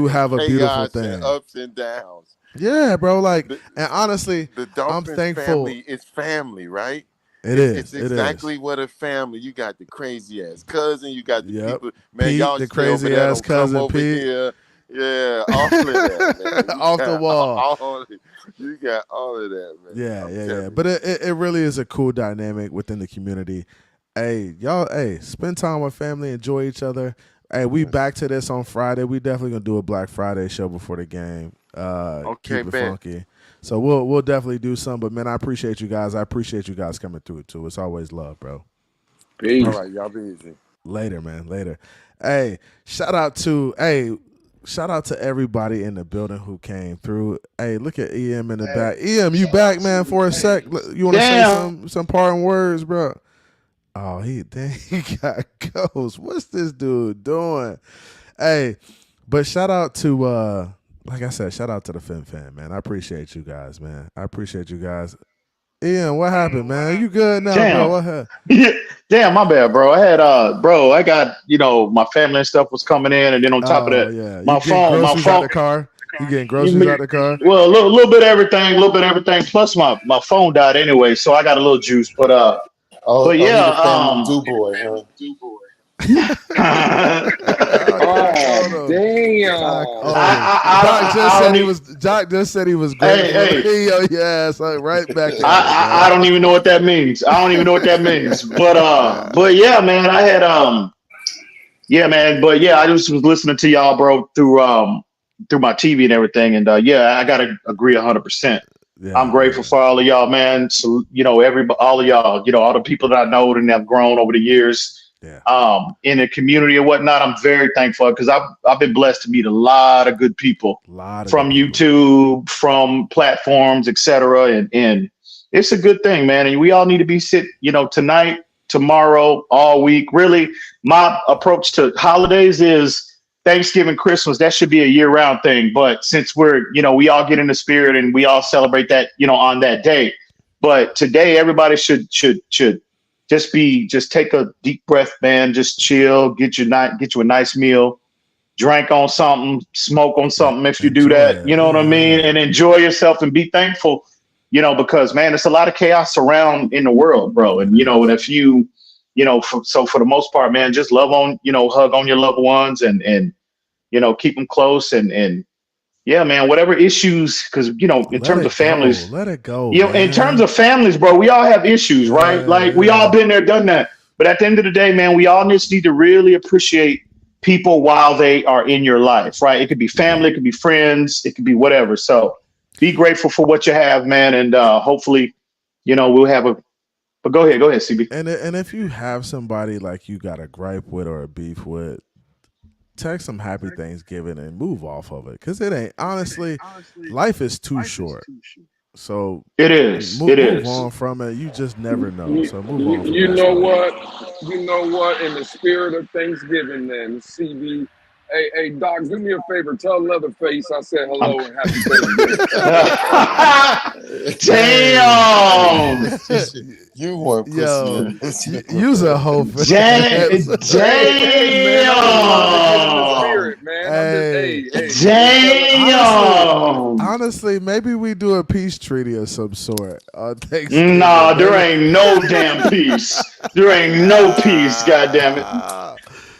have a beautiful thing. And ups and downs. Yeah, bro. And honestly, the Dolphins I'm thankful. Family is family, right? It's exactly what a family. You got the crazy ass cousin. You got the people. Man, Pete, y'all the stay over crazy there. ass Don't come cousin over Pete. here. Yeah, all of that, man. Off the wall. You got all of that, man. Yeah. But it really is a cool dynamic within the community. Hey, y'all, spend time with family, enjoy each other. Hey, we back to this on Friday. We definitely gonna do a Black Friday show before the game. Keep it funky. So we'll definitely do some. But man, I appreciate you guys. I appreciate you guys coming through too. It's always love, bro. Peace. All right, y'all be easy. Later, man. Later. Hey, shout out to everybody in the building who came through. Hey, look at EM in the back. EM, you back, man, for a sec? You want to say some parting words, bro? Oh, he got ghosts. What's this dude doing? Hey, but shout out to like I said, shout out to the Fin Fan, man. I appreciate you guys, man. I appreciate you guys. Ian, what happened, man? You good now, bro? What happened? Damn, my bad, bro. I had I got, my family and stuff was coming in, and then on top of that, my phone out the car. You getting groceries out the car? Well, a little bit of everything. Plus my phone died anyway, so I got a little juice. But yeah, boy, huh? Oh, damn. Doc just said he was great. Hey. Yes, right back. I don't even know what that means. But yeah, man, I had I just was listening to y'all, bro, through my TV and everything, and I gotta agree 100%. Yeah, I'm grateful for all of y'all, man. So all of y'all, all the people that I know and have grown over the years. Yeah. In the community or whatnot, I'm very thankful because I've been blessed to meet a lot of good people from YouTube, from platforms, etc. And it's a good thing, man. And we all need to be tonight, tomorrow, all week. Really, my approach to holidays is Thanksgiving, Christmas. That should be a year-round thing. But since we're, we all get in the spirit and we all celebrate that, on that day. But today, everybody should just take a deep breath, man. Just chill, get you a nice meal, drink on something, smoke on something if you do that. You know what I mean? And enjoy yourself and be thankful, because man, there's a lot of chaos around in the world, bro. And and if you, for the most part, man, just love on, hug on your loved ones and keep them close and yeah, man, whatever issues, because, in terms of families, let it go. In terms of families, bro, we all have issues, right? We all been there, done that. But at the end of the day, man, we all just need to really appreciate people while they are in your life, right? It could be family, it could be friends, it could be whatever. So be grateful for what you have, man. And hopefully, we'll have but go ahead, CB. And if you have somebody like you got a gripe with or a beef with, text them happy Thanksgiving and move off of it, because it ain't, honestly, life is too short. So it is. Move on from it. You just never know. So move on. You know what? In the spirit of Thanksgiving, then CB. Hey, Doc, do me a favor. Tell Leatherface I said hello and happy Thanksgiving. Damn. You want pussy. Use a whole Damn. Damn. Honestly, maybe we do a peace treaty of some sort on Thanksgiving. Nah, there ain't no damn peace. There ain't no peace, goddammit.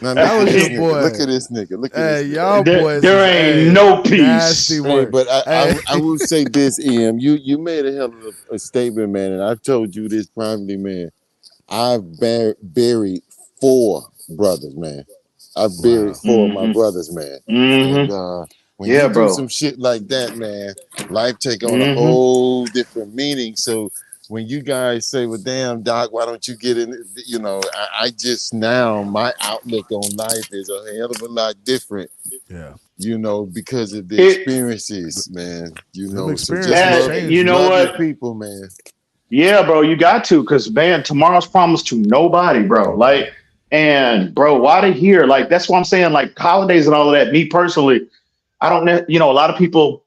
That was your boy. Look at this nigga. Look at this. Y'all boys. There ain't no peace. Hey, but I will say this, Em. You made a hell of a statement, man, and I've told you this privately, man. I've buried 4 brothers, man. I've buried 4 of my brothers, man. Mm-hmm. And when you do some shit like that, man, life take on a whole different meaning. So when you guys say, well, damn, Doc, why don't you get in? I just now, my outlook on life is a hell of a lot different. Yeah. Because of the experiences, man. So just love people, man. Yeah, bro, you got to, because, man, tomorrow's promised to nobody, bro. And, bro, why to hear? That's what I'm saying, holidays and all of that. Me personally, I don't know, a lot of people,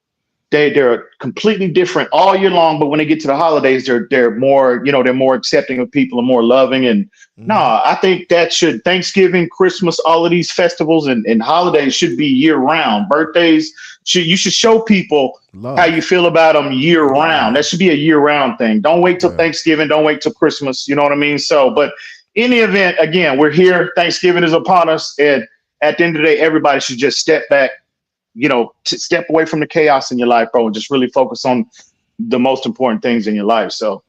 they're completely different all year long, but when they get to the holidays, they're more, they're more accepting of people and more loving. And I think that Thanksgiving, Christmas, all of these festivals and holidays should be year round. Birthdays, you should show people how you feel about them year round. That should be a year round thing. Don't wait till Thanksgiving. Don't wait till Christmas. You know what I mean? So, but in the event, again, we're here. Thanksgiving is upon us. And at the end of the day, everybody should just step back, step away from the chaos in your life, bro, and just really focus on the most important things in your life. So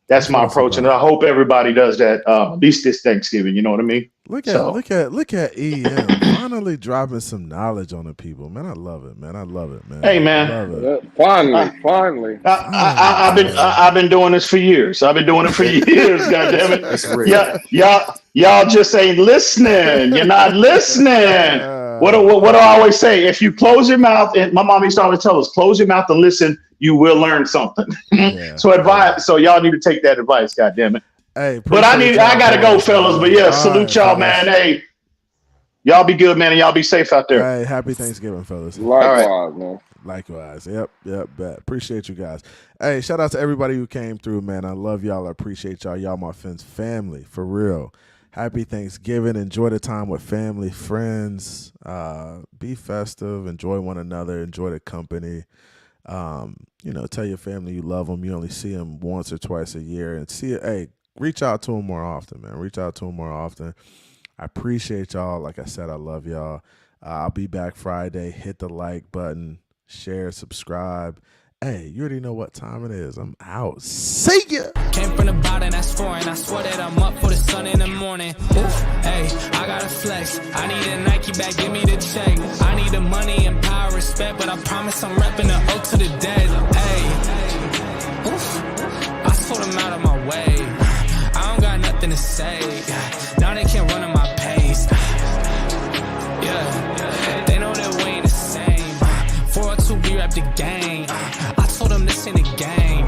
that's my approach. And I hope everybody does that, at least this Thanksgiving. You know what I mean? Look at EM finally dropping some knowledge on the people, man. I love it, man. Hey, man. Finally. I've been doing this for years. God damn it. Y'all just ain't listening. You're not listening. What do I always say? If you close your mouth, and my mom used to always tell us, close your mouth and listen, you will learn something. So y'all need to take that advice. God damn it. Hey, but I gotta go, fellas. But yeah, salute y'all, man. Hey, y'all be good, man, and y'all be safe out there. Hey, happy Thanksgiving, fellas. Likewise, man. Likewise. Yep. Bet. Appreciate you guys. Hey, shout out to everybody who came through, man. I love y'all. I appreciate y'all. Y'all my friends, family, for real. Happy Thanksgiving. Enjoy the time with family, friends. Be festive. Enjoy one another. Enjoy the company. Tell your family you love them. You only see them once or twice a year. And reach out to them more often, man. Reach out to them more often. I appreciate y'all. Like I said, I love y'all. I'll be back Friday. Hit the like button. Share, subscribe. Hey, you already know what time it is. I'm out. See ya. Came from the bottom, that's foreign. I swear that I'm up for the sun in the morning. Oof, hey, I gotta flex. I need a Nike bag, give me the check. I need the money and power, respect, but I promise I'm repping the O to the dead. Hey, oof, I sort them out of my way. I don't got nothing to say. Now they can't run at my pace. Yeah, they know that we ain't the same. 402, we rap the game. I told them this ain't a game.